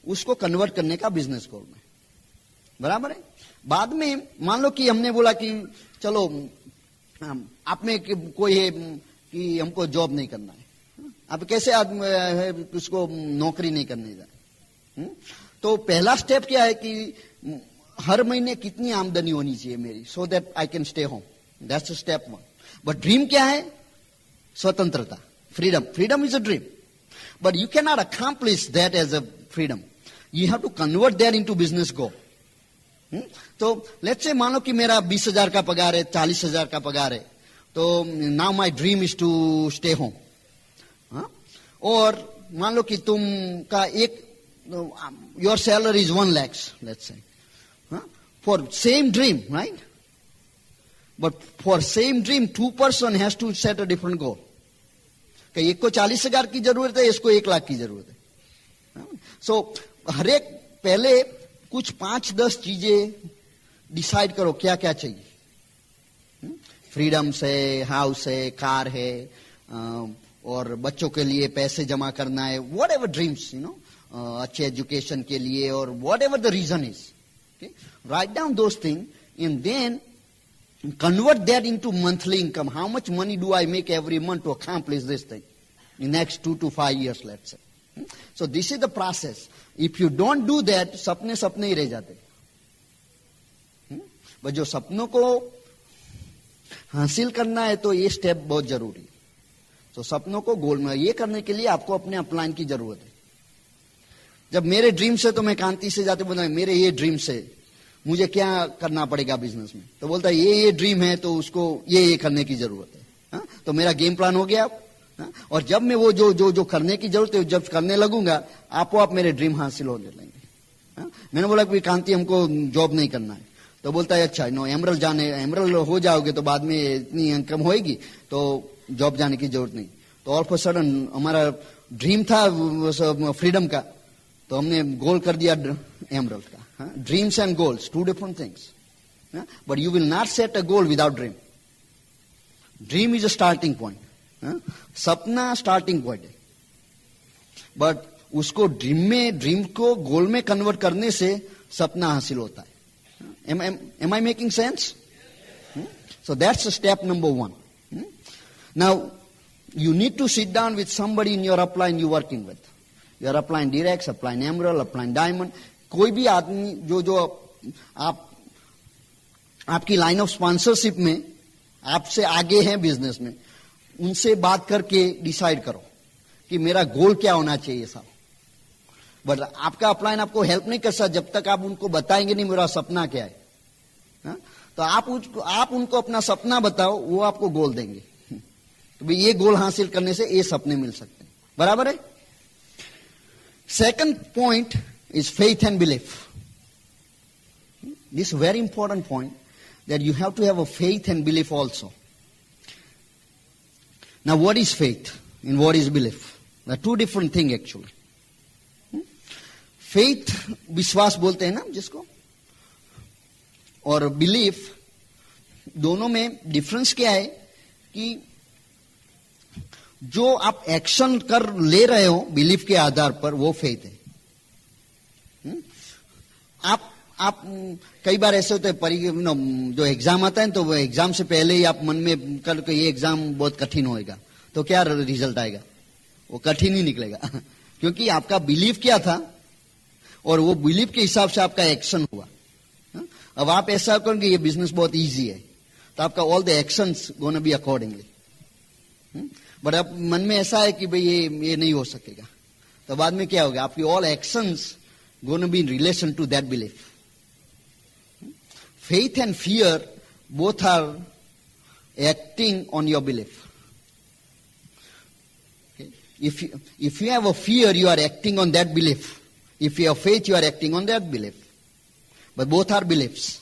उसको कन्वर्ट करने का बिजनेस गोल में, बराबर है। बाद में मान लो कि हमने बोला कि चलो आप में कोई है कि हमको जॉब नहीं करना है, अब कैसे आदमी है उसको नौकरी नहीं करने जाए, तो पहला स्टेप क्या है कि हर महीने कितनी आमदनी होनी चाहिए मेरी, so that I can stay home, that's step one. But dream क्या है? स्वतंत्रता, freedom. Freedom is a dream, but you can not accomplish that as a freedom, you have to convert that into business goal. तो let's से मान लो कि मेरा 20,000 का पगार है, 40,000 का पगार है, तो now my dream is to stay home. और मान लो कि तुम का एक your salary is 1 lakh, let's say, for same dream, right? But for same dream 2 person has to set a different goal, कि एक को 40,000 की जरूरत है, इसको 1 लाख की जरूरत है। सो हर एक पहले कुछ 5-10 चीजें डिसाइड करो क्या क्या चाहिए। फ्रीडम से, हाउस है, कार है, और बच्चों के लिए पैसे जमा करना है, वॉट एवर ड्रीम्स, अच्छे एजुकेशन के लिए, और whatever the reason is, write down those thing and then convert that into monthly income. How much money do I make every month to accomplish this thing in next 2 to 5 years, let's say. So this is the process. If you don't do that, सपने सपने ही रह जाते। बस जो सपनों को हासिल करना है तो ये स्टेप बहुत जरूरी है। तो सपनों को गोल में ये करने के लिए आपको अपने अपलाइन की जरूरत है। जब मेरे ड्रीम से, तो मैं कांति से जाते बोलता मेरे ये ड्रीम से मुझे क्या करना पड़ेगा बिजनेस में, तो बोलता है ये ड्रीम है तो उसको ये करने की जरूरत है। हा? तो मेरा गेम प्लान हो गया। हा? और जब मैं वो जो करने की जरूरत है जब करने लगूंगा, आप मेरे ड्रीम हासिल होने लगेंगे। हा? मैंने बोला कि कांति हमको जॉब नहीं करना है, तो बोलता है अच्छा एमरल हो जाओगे तो बाद में इतनी इनकम होएगी तो जॉब जाने की जरूरत नहीं। तो ऑल ऑफ अ सडन हमारा ड्रीम था फ्रीडम का, तो हमने गोल कर दिया एमरल का। Dreams and goals, 2 different things. But you will not set a goal without dream. Dream is a starting point. सपना starting point है, but उसको ड्रीम को गोल में कन्वर्ट करने से सपना हासिल होता है। Am I making sense? So that's step number 1. Now you need to sit down with somebody in your upline you working with. Your upline Direct, upline Emerald, upline Diamond. कोई भी आदमी जो आपकी लाइन ऑफ स्पॉन्सरशिप में आपसे आगे हैं business में, उनसे बात करके डिसाइड करो कि मेरा गोल क्या होना चाहिए साहब। बट आपका अपलाइन आपको हेल्प नहीं कर सकता जब तक आप उनको बताएंगे नहीं मेरा सपना क्या है। तो आप उनको अपना सपना बताओ, वो आपको गोल देंगे। तो भाई ये गोल हासिल करने से ये सपने मिल सकते हैं, बराबर है। Second point is faith and belief. This is a very important point, that you have to have a faith and belief also. Now what is faith and what is belief? They are 2 different things actually. Faith विश्वास बोलते हैं ना जिसको, और belief, दोनों में difference क्या है कि जो आप एक्शन कर ले रहे हो बिलीफ के आधार पर, वो फेथ है। आप कई बार ऐसे होते हैं जो एग्जाम आता है तो वो एग्जाम से पहले ही आप मन में कर के ये एग्जाम बहुत कठिन होएगा, तो क्या रिजल्ट आएगा? वो कठिन ही निकलेगा क्योंकि आपका बिलीफ क्या था और वो बिलीफ के हिसाब से आपका एक्शन हुआ। अब आप ऐसा करेंगे ये बिजनेस बहुत इजी है, तो आपका all the actions gonna be accordingly. But अब मन में ऐसा है कि भाई ये नहीं हो सकेगा, तो बाद में क्या होगा? आपकी all actions gonna be in relation to that belief. Faith and fear both are acting on your belief. Okay? If you have a fear, you are acting on that belief. If you have faith, you are acting on that belief. But both are beliefs.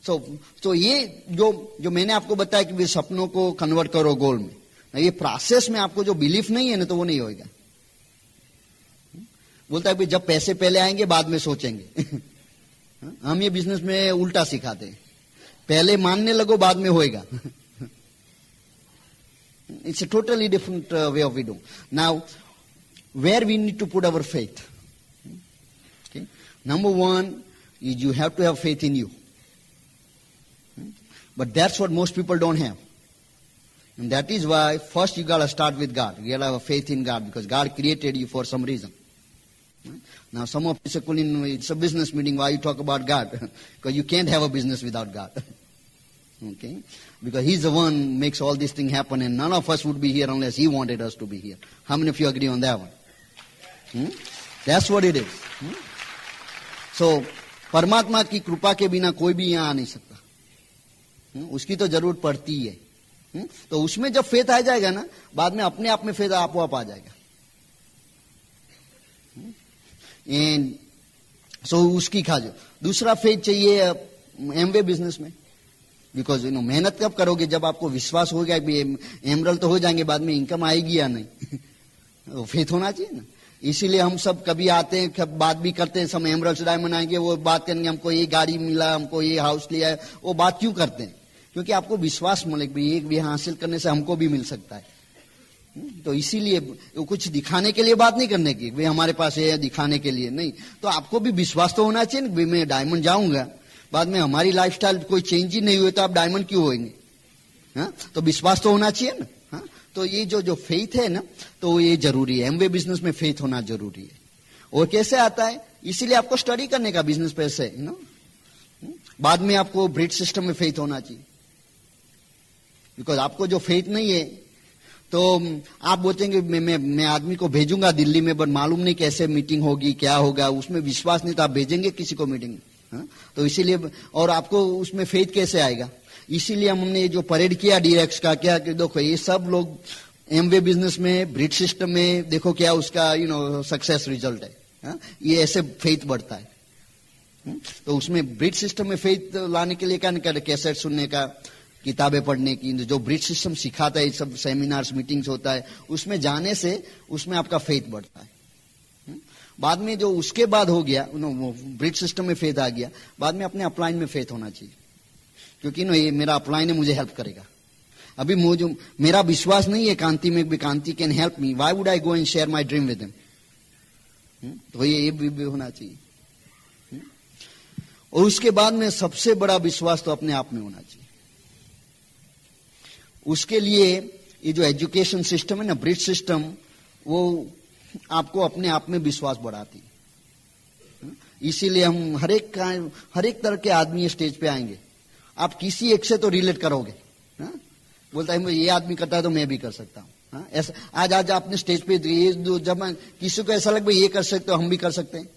So ये जो मैंने आपको बताया कि सपनों को convert करो गोल में, ये प्रोसेस में आपको जो बिलीफ नहीं है ना, तो वो नहीं होएगा। बोलता है कि जब पैसे पहले आएंगे बाद में सोचेंगे। हम ये बिजनेस में उल्टा सिखाते हैं, पहले मानने लगो बाद में होएगा। It's a totally different way of we do. Now, where we need to put our faith. Okay. Number one is you have to have faith in you. But that's what most people don't have. And that is why first you got to start with God. You got to have faith in God because God created you for some reason. Now some of you say, Kulin, it's a business meeting, why you talk about God? Because you can't have a business without God. Okay? Because He's the one who makes all these things happen and none of us would be here unless He wanted us to be here. How many of you agree on that one? That's what it is. So, परमात्मा की कृपा के बिना कोई भी यहाँ आ नहीं सकता. उसकी तो जरूरत पड़ती ही है. तो उसमें जब फेथ आ जाएगा ना, बाद में अपने आप में फेथ आपो आप आ जाएगा. एंड सो उसकी खाजो. दूसरा फेथ चाहिए एमवे बिजनेस में. बिकॉज मेहनत कब करोगे जब आपको विश्वास हो गया कि एमरल तो हो जाएंगे, बाद में इनकम आएगी या नहीं. फेथ होना चाहिए ना. इसीलिए हम सब कभी आते हैं, बात भी करते हैं, सब एमरल्स डायमंड आएंगे, वो बात करेंगे हमको ये गाड़ी मिला, हमको ये हाउस लिया है. वो बात क्यों करते हैं? क्योंकि आपको विश्वास मिले एक भी हासिल करने से हमको भी मिल सकता है. तो इसीलिए कुछ दिखाने के लिए बात नहीं करने की, भाई हमारे पास ये है दिखाने के लिए नहीं. तो आपको भी विश्वास तो होना चाहिए ना. मैं डायमंड जाऊंगा, बाद में हमारी लाइफस्टाइल कोई चेंज ही नहीं हुए तो आप डायमंड क्यों होंगे? तो विश्वास तो होना चाहिए ना. तो ये जो फेथ है ना, तो ये जरूरी है. एमवे बिजनेस में फेथ होना जरूरी है. और कैसे आता है? इसीलिए आपको स्टडी करने का बिजनेस पैसे है. बाद में आपको ब्रिज सिस्टम में फेथ होना चाहिए. बिकॉज आपको जो फेथ नहीं है तो आप बोलेंगे मैं आदमी को भेजूंगा दिल्ली में, बट मालूम नहीं कैसे मीटिंग होगी, क्या होगा, उसमें विश्वास नहीं तो आप भेजेंगे किसी को मीटिंग. तो इसीलिए, और आपको उसमें फेथ कैसे आएगा? इसीलिए हमने जो परेड किया डीरेक्स का, क्या कि देखो ये सब लोग एमवे बिजनेस में, ब्रिज सिस्टम में, देखो क्या उसका सक्सेस रिजल्ट है. ये ऐसे फेथ बढ़ता है. तो उसमें ब्रिज सिस्टम में फेथ लाने के लिए क्या नहीं कर, कैसेट सुनने का, किताबें पढ़ने की, जो ब्रिज सिस्टम सिखाता है, सब सेमिनार्स मीटिंग्स होता है, उसमें जाने से उसमें आपका फेथ बढ़ता है. बाद में जो उसके बाद हो गया, ब्रिज सिस्टम में फेथ आ गया, बाद में अपने अपलाइन में फेथ होना चाहिए. क्योंकि ये मेरा अपलाइन है, मुझे हेल्प करेगा. अभी मुझे मेरा विश्वास नहीं है कांति में, Kanti can help me, why would I go and share my dream with him. तो ये भी होना चाहिए. और उसके बाद में सबसे बड़ा विश्वास तो अपने आप में होना चाहिए. उसके लिए ये जो एजुकेशन सिस्टम है ना, ब्रिज सिस्टम, वो आपको अपने आप में विश्वास बढ़ाती है. इसीलिए हम हर एक तरह के आदमी स्टेज पे आएंगे. आप किसी एक से तो रिलेट करोगे. बोलता है ये आदमी करता है तो मैं भी कर सकता हूं. ऐसा आज आपने स्टेज पे जब किसी को ऐसा लगे ये कर सकते हो, हम भी कर सकते हैं.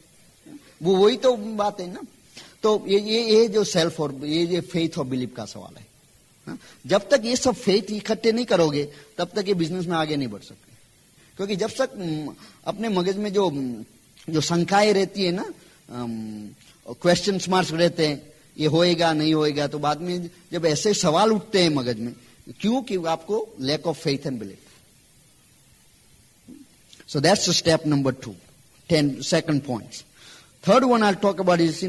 वो वही तो बात है ना. तो ये जो सेल्फ और ये फेथ और बिलीफ का सवाल है. जब तक ये सब फेथ इकट्ठे नहीं करोगे तब तक ये बिजनेस में आगे नहीं बढ़ सकते. क्योंकि जब तक अपने मगज में जो शंकाएं रहती है ना, क्वेश्चन मार्क्स रहते हैं, ये होएगा नहीं होएगा, तो बाद में जब ऐसे सवाल उठते हैं मगज में, क्योंकि आपको lack of faith and belief. So that's step number 2. 10 second points. Third one I'll talk about is,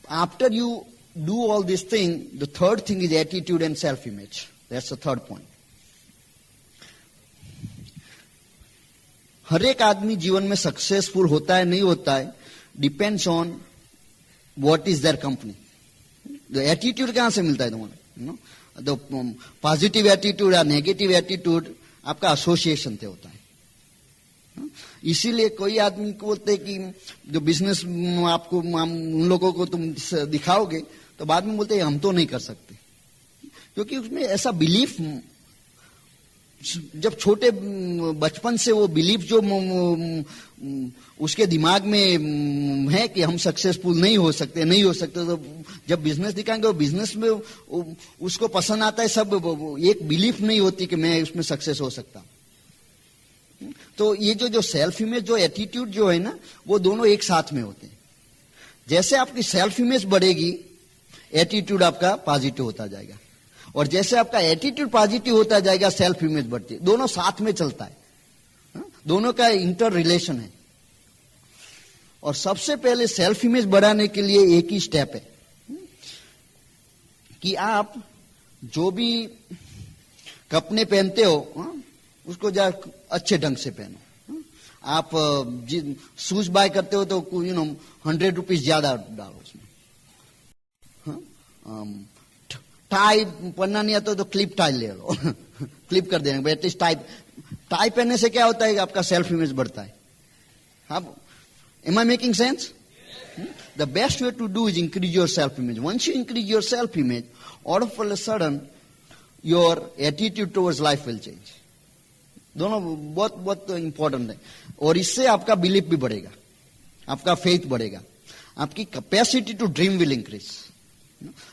after you do all this thing, the third thing is attitude and self-image. That's the third point. हर एक आदमी जीवन में successful होता है नहीं होता है, depends on what is their company. Attitude कहां से मिलता है तुम्हारा? तो पॉजिटिव एटीट्यूड या नेगेटिव एटीट्यूड आपका एसोसिएशन से होता है. इसीलिए कोई आदमी को बोलते हैं कि जो बिजनेस आपको उन लोगों को तुम दिखाओगे तो बाद में बोलते हैं हम तो नहीं कर सकते. क्योंकि उसमें ऐसा बिलीफ, जब छोटे बचपन से वो बिलीफ जो उसके दिमाग में है कि हम सक्सेसफुल नहीं हो सकते, तो जब बिजनेस दिखाएंगे वो बिजनेस में उसको पसंद आता है सब, एक बिलीफ नहीं होती कि मैं उसमें सक्सेस हो सकता. तो ये जो सेल्फ इमेज, जो एटीट्यूड जो है ना, वो दोनों एक साथ में होते हैं. जैसे आपकी सेल्फ इमेज बढ़ेगी, एटीट्यूड आपका पॉजिटिव होता जाएगा, और जैसे आपका एटीट्यूड पॉजिटिव होता जाएगा, सेल्फ इमेज बढ़ती है. दोनों साथ में चलता है, दोनों का इंटर रिलेशन है. और सबसे पहले सेल्फ इमेज बढ़ाने के लिए एक ही स्टेप है कि आप जो भी कपड़े पहनते हो उसको जा अच्छे ढंग से पहनो। आप शूज बाय करते हो तो 100 रुपीज ज्यादा डालो उसमें। टाई पहनना नहीं आता तो क्लिप टाई ले लो क्लिप कर देंगे एटलीस्ट टाई पहनने से क्या होता है आपका सेल्फ इमेज बढ़ता है। Am I making sense? The best way to do is increase your self image. Once you increase your self image, all of a sudden your attitude towards life will change. दोनों बहुत बहुत important है और इससे आपका belief भी बढ़ेगा, आपका फेथ बढ़ेगा, आपकी capacity to dream will increase.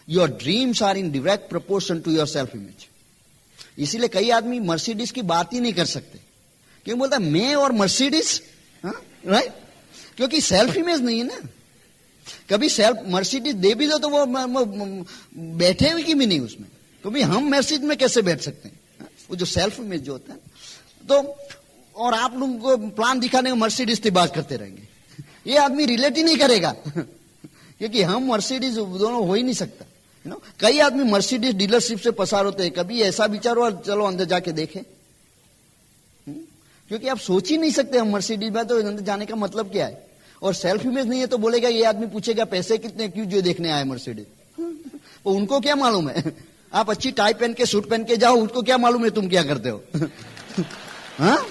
Your dreams are in direct proportion to your self image. इसीलिए कई आदमी मर्सिडीज की बात ही नहीं कर सकते. क्यों बोलता है मैं और मर्सिडीज, राइट? क्योंकि सेल्फ इमेज नहीं है ना. कभी सेल्फ मर्सिडीज दे भी दो तो वो बैठे हुए की भी नहीं उसमें. कभी हम मर्सिडीज में कैसे बैठ सकते हैं? वो जो सेल्फ इमेज जो होता है तो, और आप लोगों को प्लान दिखाने में मर्सिडीज की बात करते रहेंगे, ये आदमी रिलेट ही नहीं करेगा क्योंकि हम मर्सिडीज दोनों हो ही नहीं सकता. कई आदमी मर्सिडीज डीलरशिप से पसार होते हैं. कभी ऐसा विचार हो चलो अंदर जाके देखें, क्योंकि आप सोच ही नहीं सकते हम मर्सिडीज में तो अंदर जाने का मतलब क्या है. और सेल्फ इमेज नहीं है तो बोलेगा, ये आदमी पूछेगा पैसे कितने, क्यों जो देखने आए मर्सिडीज. तो उनको क्या मालूम है? आप अच्छी टाई पहन के सूट पहन के जाओ, उसको क्या मालूम है तुम क्या करते हो. हाँ,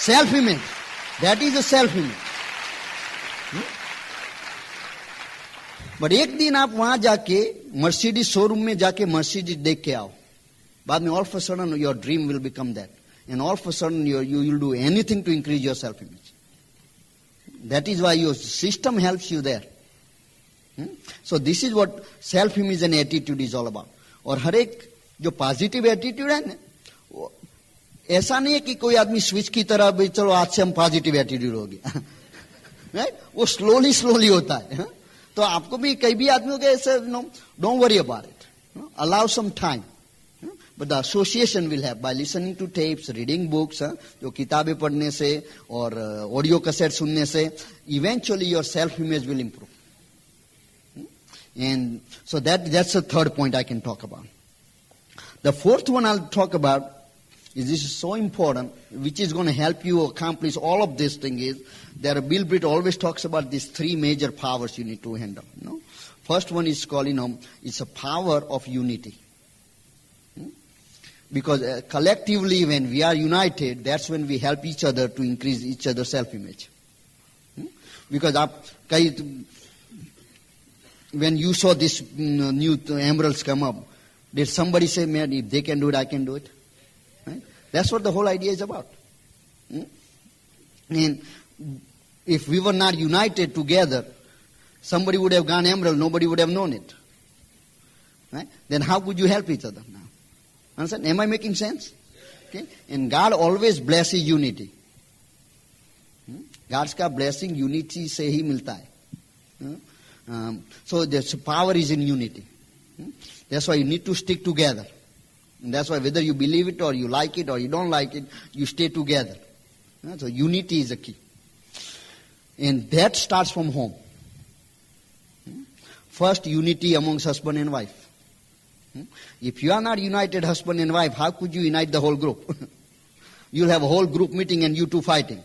self image, that is a self image. But एक दिन आप वहां जाके मर्सिडीज शोरूम में जाके मर्सिडीज देख के आओ, बाद में all of a sudden your dream will become that, and all of a sudden you will do anything to increase your self image. That is why your system helps you there. So this is what self image and attitude is all about. और हर एक जो positive attitude है ना, ऐसा नहीं है कि कोई आदमी स्विच की तरह भी चलो आज से हम पॉजिटिव एटीट्यूड हो गया. राइट? वो स्लोली होता है. तो आपको भी कई भी आदमियों के ऐसे don't worry about it, allow some time. But the association will have by listening to tapes, reading books, जो किताबें पढ़ने से और ऑडियो कैसेट सुनने से eventually your self image will improve. And so that's the third point I can talk about. The fourth one I'll talk about is, this is so important, which is going to help you accomplish all of this thing, is that Bill Britt always talks about these three major powers you need to handle. First one is called, it's a power of unity. Because collectively when we are united, that's when we help each other to increase each other's self-image. Because when you saw this new emeralds come up, did somebody say, man, if they can do it, I can do it? Right? That's what the whole idea is about. And if we were not united together, somebody would have gone emerald, nobody would have known it. Right? Then how could you help each other now? Understand? Am I making sense? Okay? And God always blesses unity. God's का blessing unity से ही मिलता है. So the power is in unity. That's why you need to stick together. And that's why whether you believe it or you like it or you don't like it, you stay together. So unity is the key. And that starts from home. First, unity amongst husband and wife. If you are not united husband and wife, how could you unite the whole group? You'll have a whole group meeting and you two fighting.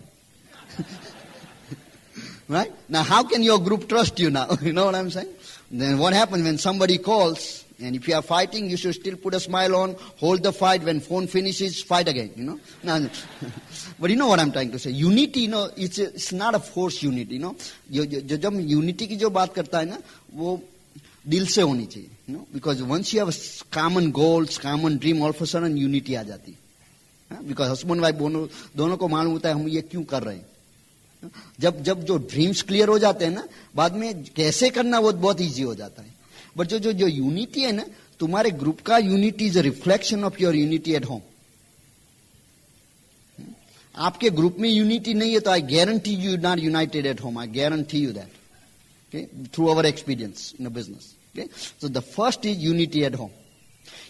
Right? Now how can your group trust you now? You know what I'm saying? Then what happens when somebody calls, and if you are fighting, you should still put a smile on, hold the fight. When phone finishes, fight again, No. But you know what I'm trying to say. Unity, it's not a force unity, जब unity की जो बात करता है ना, वो दिल से होनी चाहिए, Because once you have common goals, common dream, all of a sudden unity आ जाती है. Because husband wife दोनों को मालूम होता है हम ये क्यों कर रहे हैं. जब जो ड्रीम्स क्लियर हो जाते हैं ना, बाद में कैसे करना वो बहुत इजी हो जाता है. बट जो यूनिटी है ना, तुम्हारे ग्रुप का unity is a reflection of your unity at home. आपके ग्रुप में यूनिटी नहीं है तो I guarantee you not United at home. I guarantee you that, okay, through our experience in a business. Okay? So the first is unity at home.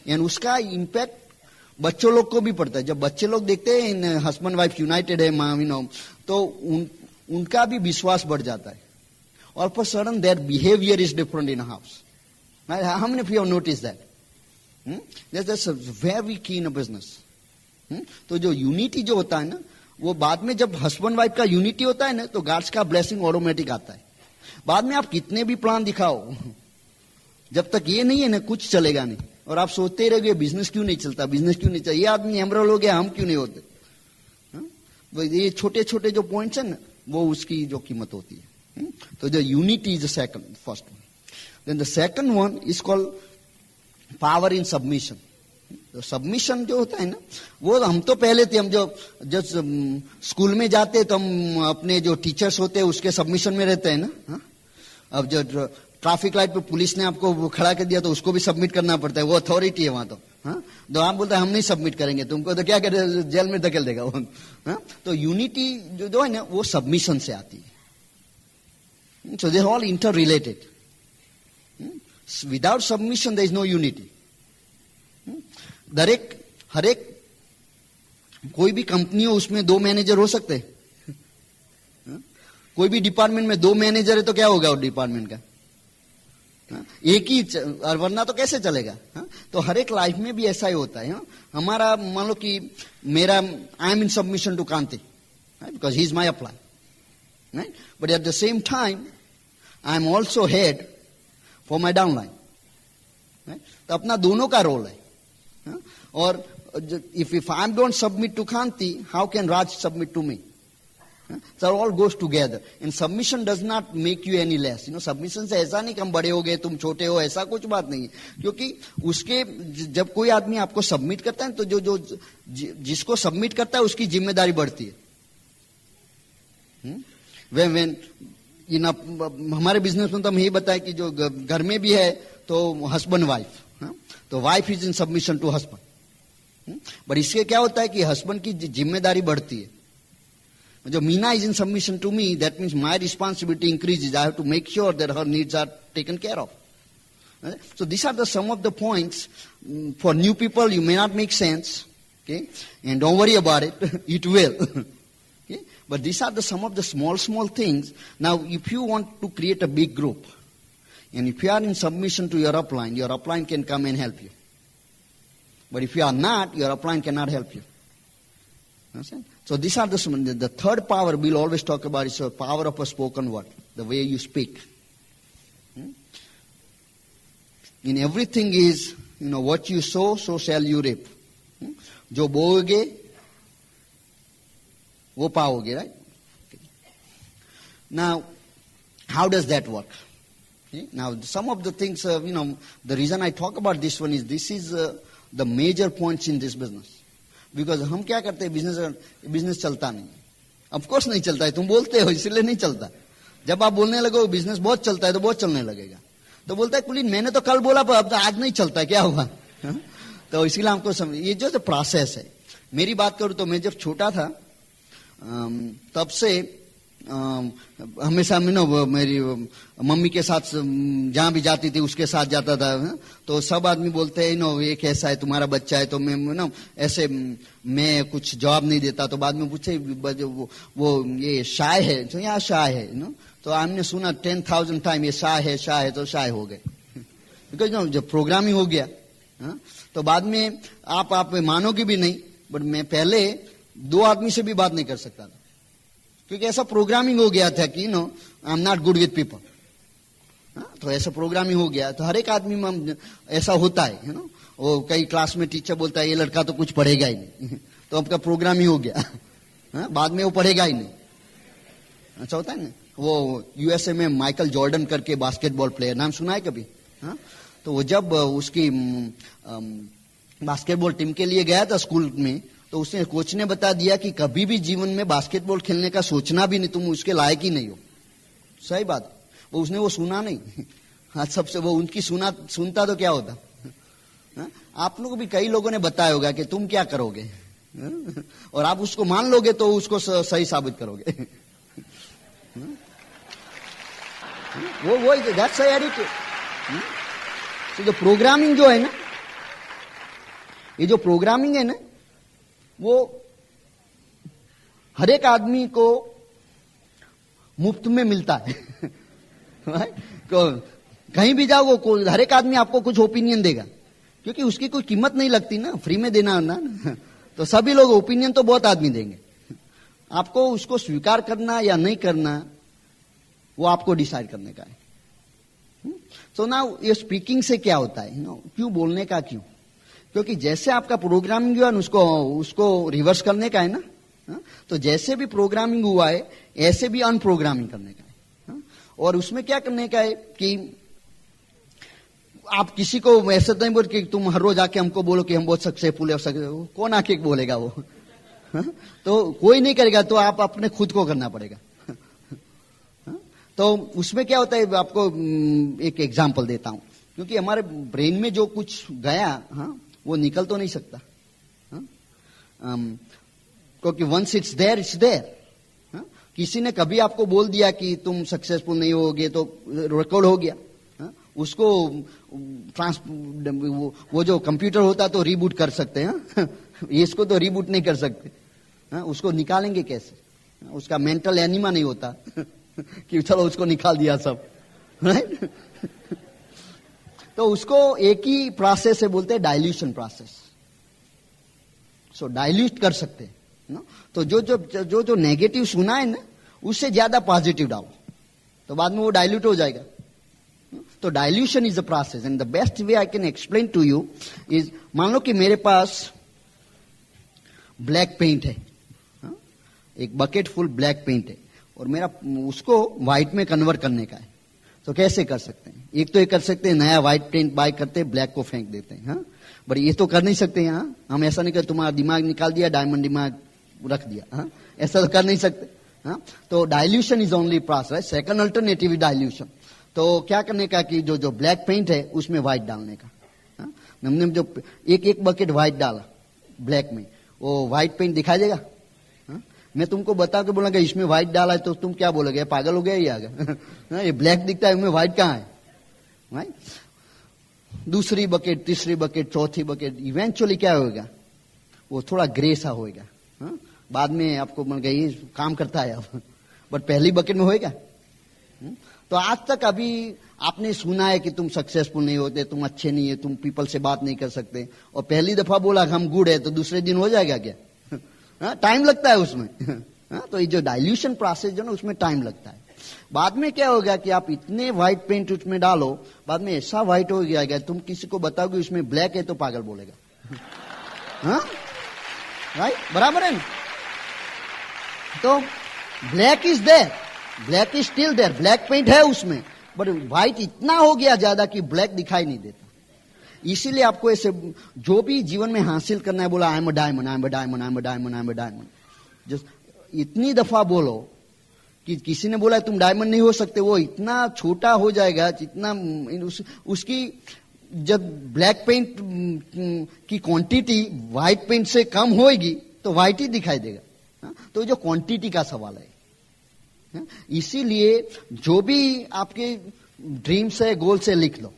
And उसका impact बच्चों लोग को भी पड़ता है. जब बच्चे लोग देखते हैं हस्बैंड वाइफ यूनाइटेड है, तो उनका भी विश्वास बढ़ जाता है. All of a sudden their behavior is different in a house. How many of you have noticed that? That's very की इन अ बिजनेस. तो जो यूनिटी जो होता है ना, वो बाद में जब हस्बैंड वाइफ का यूनिटी होता है ना, तो गॉड्स का ब्लेसिंग ऑटोमेटिक आता है. बाद में आप कितने भी प्लान दिखाओ, जब तक ये नहीं है ना, कुछ चलेगा नहीं. और आप सोचते रहोगे बिजनेस क्यों नहीं चलता, बिजनेस क्यों नहीं चलता, ये आदमी एमरल हो गया, हम क्यों नहीं होते. ये छोटे छोटे जो पॉइंट्स है ना, वो उसकी जो कीमत होती है. तो जो unity is the second, first one. Then the second one is called power in submission. तो सबमिशन जो होता है ना, वो हम तो पहले थे, हम जो स्कूल में जाते तो हम अपने जो टीचर्स होते हैं उसके सबमिशन में रहते हैं ना. अब जो ट्रैफिक लाइट पे पुलिस ने आपको खड़ा कर दिया तो उसको भी सबमिट करना पड़ता है, वो अथॉरिटी है वहां तो. तो आप बोलते हैं हम नहीं सबमिट करेंगे तुमको, तो क्या करे, जेल में धकेल देगा वो. तो यूनिटी जो है ना, वो सबमिशन से आती है. So they are all interrelated. Without submission there is no unity. हर एक कोई भी कंपनी हो, उसमें 2 मैनेजर हो सकते हैं. कोई भी डिपार्टमेंट में 2 मैनेजर है तो क्या होगा उस डिपार्टमेंट का, एक ही, वरना तो कैसे चलेगा. तो हर एक लाइफ में भी ऐसा ही होता है. हमारा मान लो कि मेरा I am in submission to Kanti because he is my upline, right, but at the same time I am also head for my downline. तो अपना दोनों का रोल है. और if I don't submit to Kanti, how can Raj submit to me? So all goes together. And submission does not make you any less. Submission से ऐसा नहीं कि हम बड़े हो गए तुम छोटे हो, ऐसा कुछ बात नहीं है. क्योंकि उसके जब कोई आदमी आपको सबमिट करता है तो जो जिसको सबमिट करता है उसकी जिम्मेदारी बढ़ती है. when हमारे बिजनेस में तो हम यही बताए कि जो घर में भी है तो हस्बैंड वाइफ, तो wife is in submission to husband. But इससे क्या होता है कि हस्बैंड की जिम्मेदारी बढ़ती है. जो Meena is in submission to me, that means my responsibility increases. I have to make sure that her needs are taken care of. So these are the some of the points. For new people, you may not make sense, okay? And don't worry about it. It will. Okay? But these are the some of the small things. Now, if you want to create a big group, and if you are in submission to your upline can come and help you. But if you are not, your upline cannot help you. Understand? So these are the third power we'll always talk about is the power of a spoken word, the way you speak. In everything is, what you sow, so shall you reap. जो बोओगे वो पाओगे, right? Okay. Now, how does that work? Okay? Now, some of the things, the reason I talk about this one is this is the major points in this business. Because हम क्या करते हैं, business चलता नहीं. Of course नहीं चलता है, तुम बोलते हो इसलिए नहीं चलता. जब आप बोलने लगो बिजनेस बहुत चलता है तो बहुत चलने लगेगा. तो बोलता है कुलीन मैंने तो कल बोला पर अब तो आज नहीं चलता, क्या हुआ? तो इसीलिए हमको समझ, ये जो प्रोसेस है. मेरी बात करूं तो मैं जब छोटा था तब से हमेशा मेरी मम्मी के साथ जहां भी जाती थी उसके साथ जाता था. तो सब आदमी बोलते हैं ये कैसा है तुम्हारा बच्चा है. तो मैं ऐसे मैं कुछ जवाब नहीं देता. तो बाद में पूछे वो ये शाय है, तो यहाँ शाय है. तो हमने सुना 10,000 टाइम ये शाय है तो शाय हो गए. बिकॉज जब प्रोग्रामिंग हो गया तो बाद में आप मानोगे भी नहीं, बट मैं पहले 2 आदमी से भी बात नहीं कर सकता था क्योंकि ऐसा प्रोग्रामिंग हो गया था कि I am not good with people. तो ऐसा प्रोग्रामिंग हो गया. तो हर एक आदमी में ऐसा होता है. वो कई क्लास में टीचर बोलता है ये लड़का तो कुछ पढ़ेगा ही नहीं. तो आपका प्रोग्रामिंग हो गया. बाद में वो पढ़ेगा ही नहीं. अच्छा होता है ना. वो यूएसए में माइकल जॉर्डन करके बास्केटबॉल प्लेयर, नाम सुना है कभी? तो वो जब उसकी बास्केटबॉल टीम के लिए गया था स्कूल में, तो उसने कोच ने बता दिया कि कभी भी जीवन में बास्केटबॉल खेलने का सोचना भी नहीं, तुम उसके लायक ही नहीं हो. सही बात. उसने वो सुना नहीं. हाँ, सबसे वो उनकी सुनता तो क्या होता. आप लोग भी कई लोगों ने बताया होगा कि तुम क्या करोगे और आप उसको मान लोगे तो उसको सही साबित करोगे. वो दैट्स अ एटीट्यूड. तो जो प्रोग्रामिंग जो है ना, ये जो प्रोग्रामिंग है ना, वो हर एक आदमी को मुफ्त में मिलता है. कहीं भी जाओ हर एक आदमी आपको कुछ ओपिनियन देगा. क्योंकि उसकी कोई कीमत नहीं लगती ना, फ्री में देना ना। तो सभी लोग ओपिनियन तो बहुत आदमी देंगे, आपको उसको स्वीकार करना या नहीं करना वो आपको डिसाइड करने का है। सो नाउ ये स्पीकिंग से क्या होता है, क्यों बोलने का, क्यों? क्योंकि जैसे आपका प्रोग्रामिंग हुआ उसको रिवर्स करने का है ना। तो जैसे भी प्रोग्रामिंग हुआ है ऐसे भी अनप्रोग्रामिंग करने का है। और उसमें क्या करने का है कि आप किसी को ऐसे तो नहीं बोल कि तुम हर रोज आके हमको बोलो कि हम बहुत सक्सेसफुल है, कौन आके बोलेगा वो? तो कोई नहीं करेगा, तो आप अपने खुद को करना पड़ेगा। तो उसमें क्या होता है, आपको एक एग्जांपल देता हूं, क्योंकि हमारे ब्रेन में जो कुछ गया वो निकल तो नहीं सकता, क्योंकि once it's there it's there. किसी ने कभी आपको बोल दिया कि तुम सक्सेसफुल नहीं होगे तो रिकॉर्ड हो गया। उसको वो जो कंप्यूटर होता तो रीबूट कर सकते हैं, इसको तो रीबूट नहीं कर सकते। उसको निकालेंगे कैसे? उसका मेंटल एनिमा नहीं होता कि चलो उसको निकाल दिया सब, राइट? तो उसको एक ही प्रोसेस से बोलते हैं डाइल्यूशन प्रोसेस। सो डाइल्यूट कर सकते हैं ना। तो जो नेगेटिव सुना है ना उससे ज्यादा पॉजिटिव डालो, तो बाद में वो डाइल्यूट हो जाएगा। तो dilution is a process and the best way I can explain to you is, मान लो कि मेरे पास ब्लैक पेंट है, एक बकेट फुल ब्लैक पेंट है, और मेरा उसको व्हाइट में कन्वर्ट करने का है। तो कैसे कर सकते हैं? एक तो ये कर सकते हैं, नया व्हाइट पेंट बाय करते हैं, ब्लैक को फेंक देते हैं। बट ये तो कर नहीं सकते यहाँ, हम ऐसा नहीं कर तुम्हारा दिमाग निकाल दिया, डायमंड दिमाग रख दिया, ऐसा तो कर नहीं सकते। तो dilution is only process. Second alternative is dilution. तो क्या करने का कि जो ब्लैक पेंट है उसमें व्हाइट डालने का। हमने जो एक बकेट व्हाइट डाला ब्लैक में, वो व्हाइट पेंट दिखाई देगा? मैं तुमको बता के बोला इसमें व्हाइट डाला है, तो तुम क्या बोलोगे, पागल हो गया ये आगे? ये ब्लैक दिखता है, उसमें व्हाइट कहाँ है? राइट? दूसरी बकेट, तीसरी बकेट, चौथी बकेट, इवेंचुअली क्या होगा, वो थोड़ा ग्रे सा होएगा। बाद में आपको मन गया ये काम करता है अब, बट पहली बकेट में होएगा। तो आज तक अभी आपने सुना है कि तुम सक्सेसफुल नहीं होते, तुम अच्छे नहीं है, तुम पीपल से बात नहीं कर सकते, और पहली दफा बोला हम गुड है, तो दूसरे दिन हो जाएगा क्या? टाइम लगता है उसमें। तो ये जो डाइल्यूशन प्रोसेस जो ना उसमें टाइम लगता है। बाद में क्या होगा कि आप इतने व्हाइट पेंट उसमें डालो, बाद में ऐसा व्हाइट हो गया, तुम किसी को बताओगे उसमें ब्लैक है तो पागल बोलेगा। राइट? बराबर है ना? तो black is there, black is still there, black paint है उसमें, बट व्हाइट इतना हो गया ज्यादा कि ब्लैक दिखाई नहीं देता। इसीलिए आपको ऐसे जो भी जीवन में हासिल करना है, बोला I am a diamond, I am a diamond, I am a diamond, I am a diamond, just इतनी दफा बोलो कि किसी ने बोला तुम डायमंड नहीं हो सकते, वो इतना छोटा हो जाएगा जितना उसकी जब ब्लैक पेंट की क्वांटिटी व्हाइट पेंट से कम होएगी तो व्हाइट ही दिखाई देगा। तो जो क्वांटिटी का सवाल है, इसीलिए जो भी आपके ड्रीम्स है, गोल्स है, लिख लो।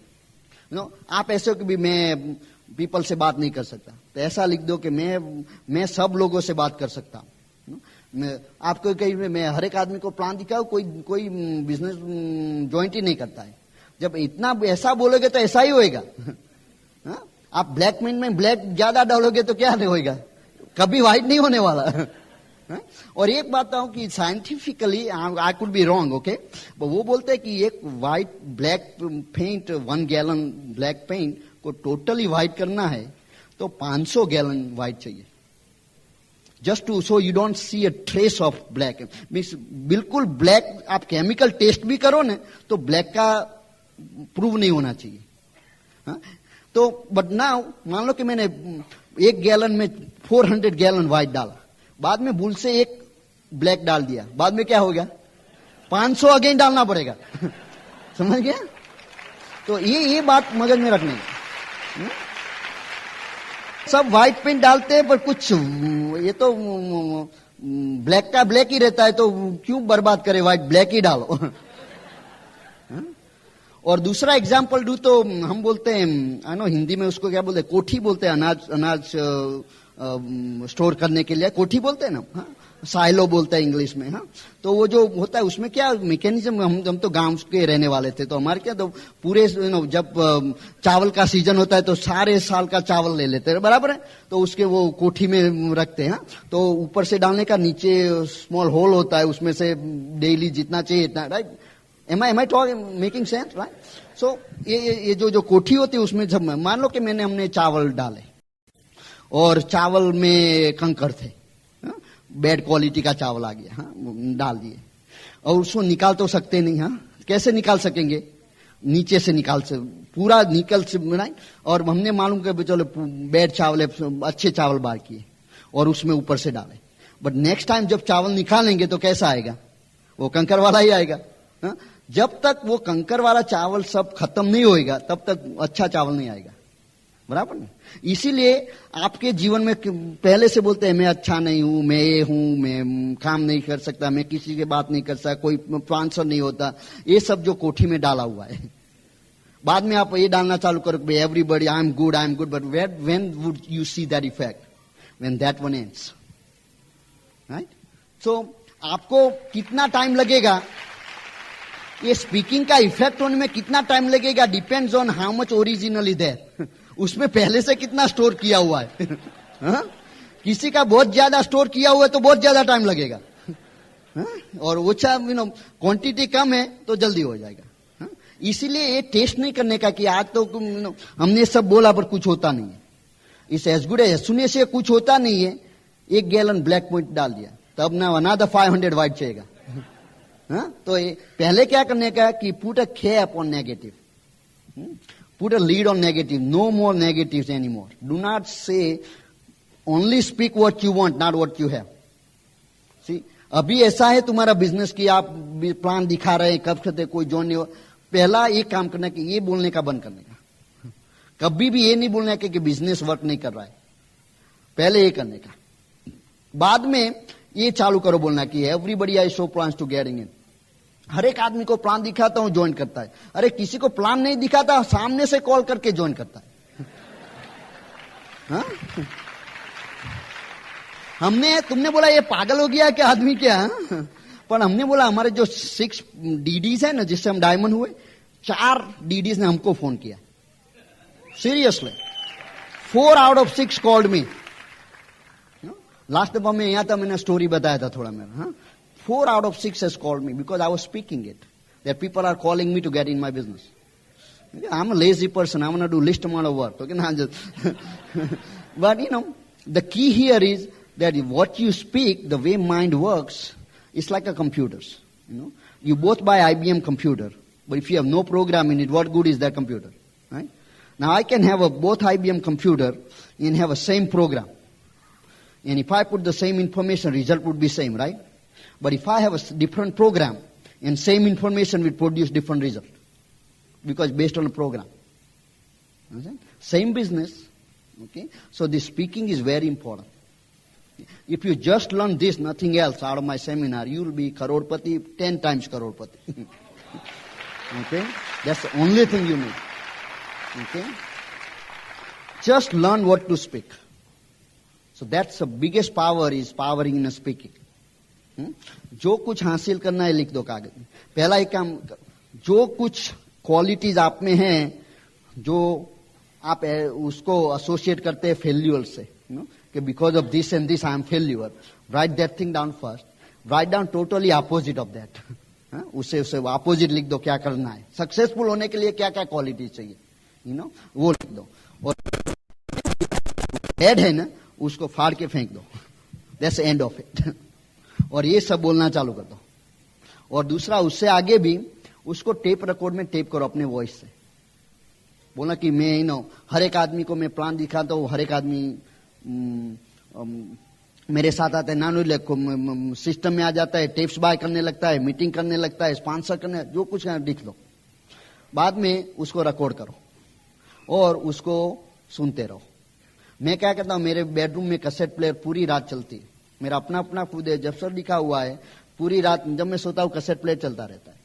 आप ऐसे हो कि भी मैं पीपल से बात नहीं कर सकता, तो ऐसा लिख दो कि मैं सब लोगों से बात कर सकता हूं। मैं आपको कहीं मैं हर एक आदमी को प्लान दिखाऊं, कोई बिजनेस ज्वाइंट ही नहीं करता है। जब इतना ऐसा बोलोगे तो ऐसा ही होएगा। आप ब्लैक में ब्लैक ज्यादा डालोगे तो क्या नहीं होएगा, कभी व्हाइट नहीं होने वाला। और एक बात बताऊं कि scientifically I could be wrong, okay, वो बोलते हैं कि एक white black paint 1 gallon black paint को टोटली व्हाइट करना है तो 500 गैलन व्हाइट चाहिए, just to so you don't see a trace of black. Means बिल्कुल ब्लैक आप केमिकल टेस्ट भी करो ना तो ब्लैक का प्रूव नहीं होना चाहिए। तो बट नाउ मान लो कि मैंने 1 गैलन में 400 गैलन व्हाइट डाला, बाद में भूल से 1 ब्लैक डाल दिया, बाद में क्या हो गया, 500 अगेन डालना पड़ेगा। समझ गया? तो ये बात मगज में रखने की। सब व्हाइट पेंट डालते हैं पर कुछ ये तो ब्लैक का ब्लैक ही रहता है, तो क्यों बर्बाद करे, व्हाइट ब्लैक ही डालो। और दूसरा एग्जाम्पल दूं तो हम बोलते हैं, आई नो हिंदी में उसको क्या बोलते हैं, कोठी बोलते हैं, अनाज स्टोर करने के लिए कोठी बोलते हैं ना, हाँ, साइलो बोलते हैं इंग्लिश में, हाँ। तो वो जो होता है उसमें क्या मैकेनिज्म, हम तो गांव के रहने वाले थे, तो हमारे क्या तो पूरे जब चावल का सीजन होता है तो सारे साल का चावल ले लेते हैं, बराबर है। तो उसके वो कोठी में रखते हैं, तो ऊपर से डालने का, नीचे स्मॉल होल होता है, उसमें से डेली जितना चाहिए इतना, right. Am I making sense, right. So ये जो कोठी होती है उसमें जब मान लो कि हमने चावल डाले और चावल में कंकड़ थे, बैड क्वालिटी का चावल आ गया, हाँ, डाल दिए, और उसको निकाल तो सकते नहीं, हाँ, कैसे निकाल सकेंगे, नीचे से निकाल से पूरा निकल से बनाए, और हमने मालूम कि चलो बैड चावल है, अच्छे चावल बाहर किए और उसमें ऊपर से डाले। बट नेक्स्ट टाइम जब चावल निकालेंगे तो कैसा आएगा, वो कंकर वाला ही आएगा, हाँ? जब तक वो कंकर वाला चावल सब खत्म नहीं होएगा तब तक अच्छा चावल नहीं आएगा, बराबर ना। इसीलिए आपके जीवन में पहले से बोलते हैं मैं अच्छा नहीं हूं, मैं ये हूं, मैं काम नहीं कर सकता, मैं किसी की बात नहीं कर सकता, कोई आंसर नहीं होता, ये सब जो कोठी में डाला हुआ है। बाद में आप ये डालना चालू करो, everybody I am good, but when would you see that effect, when that one ends, right. So आपको कितना टाइम लगेगा, ये स्पीकिंग का इफेक्ट होने में कितना टाइम लगेगा, depends on how much original is there, उसमें पहले से कितना स्टोर किया हुआ है। हाँ? किसी का बहुत ज्यादा स्टोर किया हुआ है तो बहुत ज्यादा टाइम लगेगा, हाँ? और वो क्वांटिटी कम है तो जल्दी हो जाएगा, हाँ? इसीलिए ये टेस्ट नहीं करने का कि आज तो हमने सब बोला पर कुछ होता नहीं है, इस एज गुड एज सुनने से कुछ होता नहीं है, 1 गैलन ब्लैक पॉइंट डाल दिया तब ना अनादर 500 वाइट चाहिएगा, हाँ? तो ये पहले क्या करने का कि put a care upon negative, put a lead on negative, no more negatives anymore. Do not say, only speak what you want, not what you have. See, अभी ऐसा है तुम्हारा बिजनेस कि आप प्लान दिखा रहे हैं, कब से कोई जॉइन नहीं हो, पहला ये काम करना कि ये बोलने का बंद करने का, कभी भी ये नहीं बोलना कि बिजनेस वर्क नहीं कर रहा है, पहले ये करने का, बाद में ये चालू करो बोलना कि everybody I show plans to getting in, हर एक आदमी को प्लान दिखाता हूं ज्वाइन करता है, अरे किसी को प्लान नहीं दिखाता, सामने से कॉल करके ज्वाइन करता है, हाँ? तुमने बोला ये पागल हो गया क्या आदमी क्या, हाँ? पर हमने बोला हमारे जो 6 डीडीज है ना जिससे हम डायमंड हुए, 4 डीडीज ने हमको फोन किया, seriously 4 out of 6 called me. Last दफा मैं यहां था, मैंने स्टोरी बताया था थोड़ा मेरा, हाँ? 4 out of 6 has called me because I was speaking it. That people are calling me to get in my business. I'm a lazy person. I want to do least amount of work. Okay, not just. But the key here is that what you speak, the way mind works, is like a computers. You both buy IBM computer, but if you have no program in it, what good is that computer? Right? Now I can have both IBM computer and have a same program. And if I put the same information, result would be same, right? But if I have a different program, and same information will produce different result, because based on a program. Understand? Same business, okay? So the speaking is very important. If you just learn this, nothing else out of my seminar, you will be crorepati, 10 times crorepati. Okay? That's the only thing you need. Okay? Just learn what to speak. So that's the biggest power, is powering in speaking. जो कुछ हासिल करना है लिख दो कागज में। पहला एक काम, जो कुछ क्वालिटीज आप में हैं जो आप उसको एसोसिएट करते हैं फेल्यूर से, कि because of this and this I am failure, right that thing down first, write down totally opposite of that, उससे अपोजिट लिख दो क्या करना है, सक्सेसफुल होने के लिए क्या क्या क्वालिटी चाहिए, वो लिख दो, और हेड है ना उसको फाड़ के फेंक दो, दैट्स एंड ऑफ इट। और ये सब बोलना चालू कर दो। और दूसरा, उससे आगे भी उसको टेप रिकॉर्ड में टेप करो अपने वॉइस से, बोला कि मैं हर एक आदमी को मैं प्लान दिखाता हूँ, हर एक आदमी मेरे साथ आता है, नानो सिस्टम में आ जाता है, टेप्स बाय करने लगता है, मीटिंग करने लगता है, स्पॉन्सर करने, जो कुछ लिख लो, बाद में उसको रिकॉर्ड करो और उसको सुनते रहो। मैं क्या कहता हूँ, मेरे बेडरूम में कैसेट प्लेयर पूरी रात चलती है, मेरा अपना अपना खुद है, जब सर लिखा हुआ है, पूरी रात जब मैं सोता हूँ कैसेट प्लेयर चलता रहता है,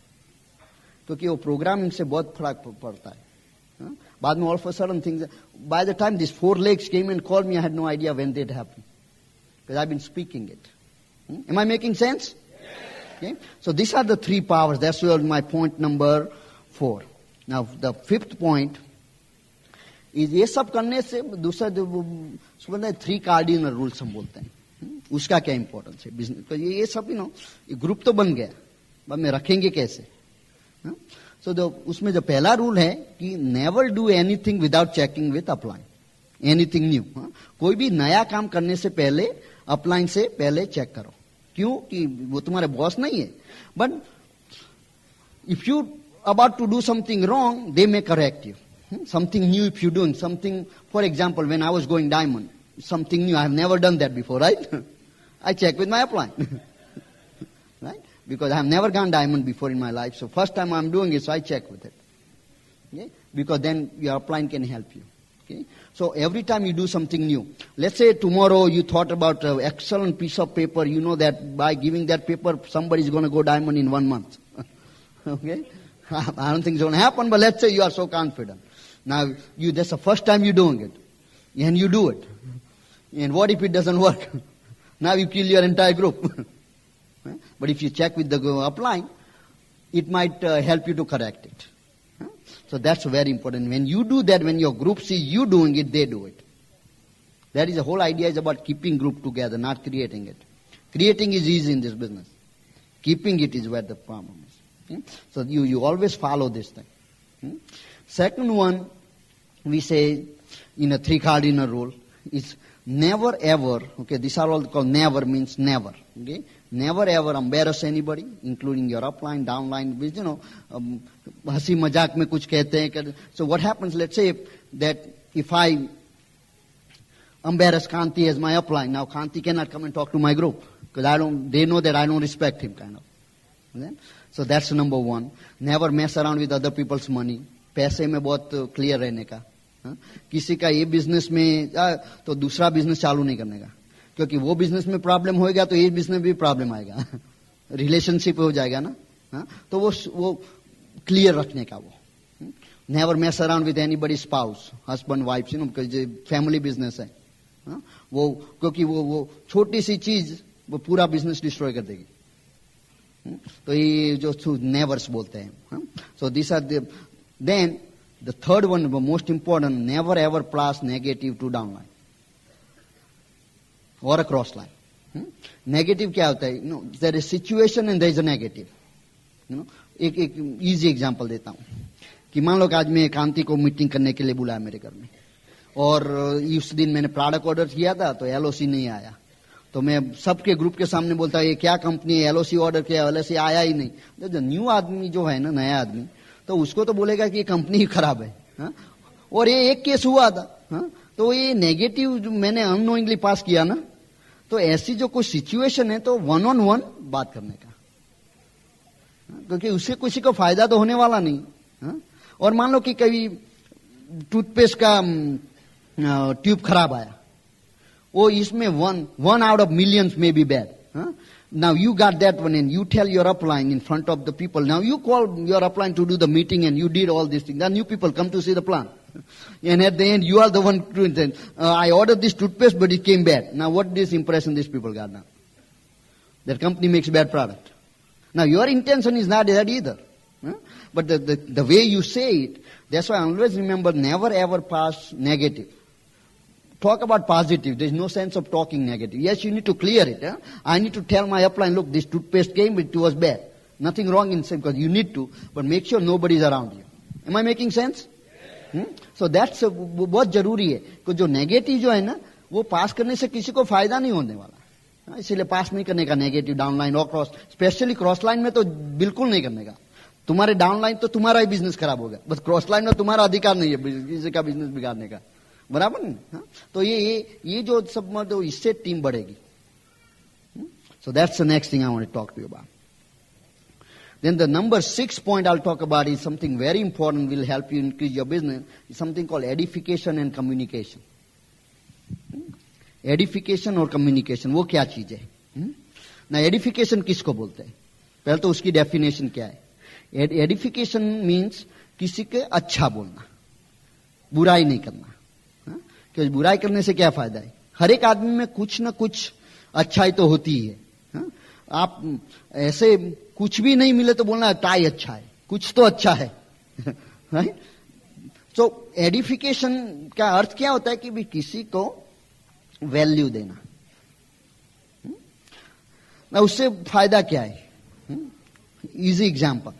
क्योंकि वो प्रोग्राम इनसे बहुत फर्क पड़ता है। बाद में all of a sudden things, by the time these 4 legs came and called me, I had no idea when that happened. Because I've been speaking it. Am I making sense? Okay. So these are the 3 powers. That's my point number 4. Now the 5th point is ये सब करने से दूसरा जो उसको बोलते हैं 3 cardinal rules हम बोलते हैं. उसका क्या इंपॉर्टेंस है बिजनेस तो ये सब ये ग्रुप तो बन गया, बाद में रखेंगे कैसे. सो उसमें जो पहला रूल है कि never do anything without checking with upline, anything new. कोई भी नया काम करने से पहले अपलाइन से पहले चेक करो. क्यों? कि वो तुम्हारे बॉस नहीं है, but if you about to do something wrong, they may correct you. Something new if you're doing something, for example, when I was going diamond, something new, I have never done that before, right? I check with my upline. Right? Because I have never gone diamond before in my life, so first time I'm doing it, so I check with it. Okay? Because then your upline can help you. Okay? So every time you do something new, let's say tomorrow you thought about an excellent piece of paper, you know that by giving that paper, somebody is going to go diamond in 1 month. Okay? I don't think it's going to happen, but let's say you are so confident. Now, that's the first time you're doing it. And you do it. And what if it doesn't work? Now you kill your entire group. But if you check with the upline, it might help you to correct it. So that's very important. When you do that, when your group sees you doing it, they do it. That is the whole idea is about keeping group together, not creating it. Creating is easy in this business. Keeping it is where the problem is. So you always follow this thing. Second one, we say in a 3 cardinal rule is never ever, okay, these are all called never means never, okay, never ever embarrass anybody, including your upline, downline, हंसी मजाक में कुछ कहते हैं. So what happens, let's say that if I embarrass Kanti as my upline, now Kanti cannot come and talk to my group because they know that I don't respect him kind of. Okay? So that's number 1. Never mess around with other people's money. पैसे में बहुत clear रहने का. किसी का ये business में तो दूसरा बिजनेस चालू नहीं करने का, क्योंकि वो बिजनेस में प्रॉब्लम होएगा तो ये बिजनेस में भी प्रॉब्लम आएगा. रिलेशनशिप हो जाएगा ना. तो वो क्लियर रखने का. वो never mess around with anybody spouse, husband wife, family business है. वो क्योंकि वो छोटी सी चीज वो पूरा बिजनेस डिस्ट्रॉय कर देगी. तो ये जो नेवर्स बोलते हैं. So this are then the third one most important, never ever pass negative to down line और अ क्रॉस लाइन. नेगेटिव क्या होता है? There is situation and there is a negative. एक इजी एग्जांपल देता हूं कि मान लो कि आज मैं कांति को मीटिंग करने के लिए बुलाया मेरे घर में, और उस दिन मैंने प्रोडक्ट ऑर्डर किया था तो एलओसी नहीं आया. तो मैं सबके ग्रुप के सामने बोलता ये क्या कंपनी है, एलओसी ऑर्डर किया, एलओसी आया ही नहीं. जो न्यू आदमी जो है ना, नया आदमी, तो उसको तो बोलेगा कि ये कंपनी ही खराब है. और ये एक केस हुआ था. तो ये नेगेटिव जो मैंने अननोइंगली पास किया ना, तो ऐसी जो कोई सिचुएशन है तो 1-on-1 बात करने का, क्योंकि उससे किसी को फायदा तो होने वाला नहीं. और मान लो कि कभी टूथपेस्ट का ट्यूब खराब आया, वो इसमें one out of millions may be bad. Now you got that one and you tell your upline in front of the people. Now you call your upline to do the meeting and you did all these things. Then new people come to see the plan. And at the end you are the one doing it. I ordered this toothpaste but it came bad. Now what this impression these people got now? That company makes bad product. Now your intention is not that either. But the way you say it, that's why I always remember never ever pass negative. Talk about positive. There's no sense of talking negative. Yes, you need to clear it. I need to tell my upline, look, this toothpaste came, it was bad. Nothing wrong in saying, because you need to, but make sure nobody is around you. Am I making sense? So that's बहुत जरूरी है कि जो negative जो है ना, वो पास करने से किसी को फायदा नहीं होने वाला. इसीलिए पास नहीं करने का नेगेटिव, डाउनलाइन और क्रॉस. स्पेशली क्रॉस लाइन में तो बिल्कुल नहीं करने का. तुम्हारे डाउनलाइन तो तुम्हारा ही बिजनेस खराब होगा, बस क्रॉस लाइन में तुम्हारा अधिकार नहीं है किसी का बिजनेस बिगाड़ने का. बराबर नहीं? तो ये जो सब तो इससे टीम बढ़ेगी. So that's the next thing I want to talk to you about. Then the number 6 point I'll talk about is something very important, will help you increase your business. It's something called edification and communication. Edification और communication, वो क्या चीज है? ना edification किसको बोलते हैं? पहले तो उसकी डेफिनेशन क्या है? Edification means किसी के अच्छा बोलना. बुराई नहीं करना, हाँ? क्योंकि बुराई करने से क्या फायदा है? हर एक आदमी में कुछ न कुछ अच्छाई तो होती ही है, हाँ? आप ऐसे कुछ भी नहीं मिले तो बोलना टाई अच्छा है, कुछ तो अच्छा है। तो एडिफिकेशन का अर्थ क्या होता है कि भी किसी को वैल्यू देना, ना उससे फायदा क्या है? Easy example,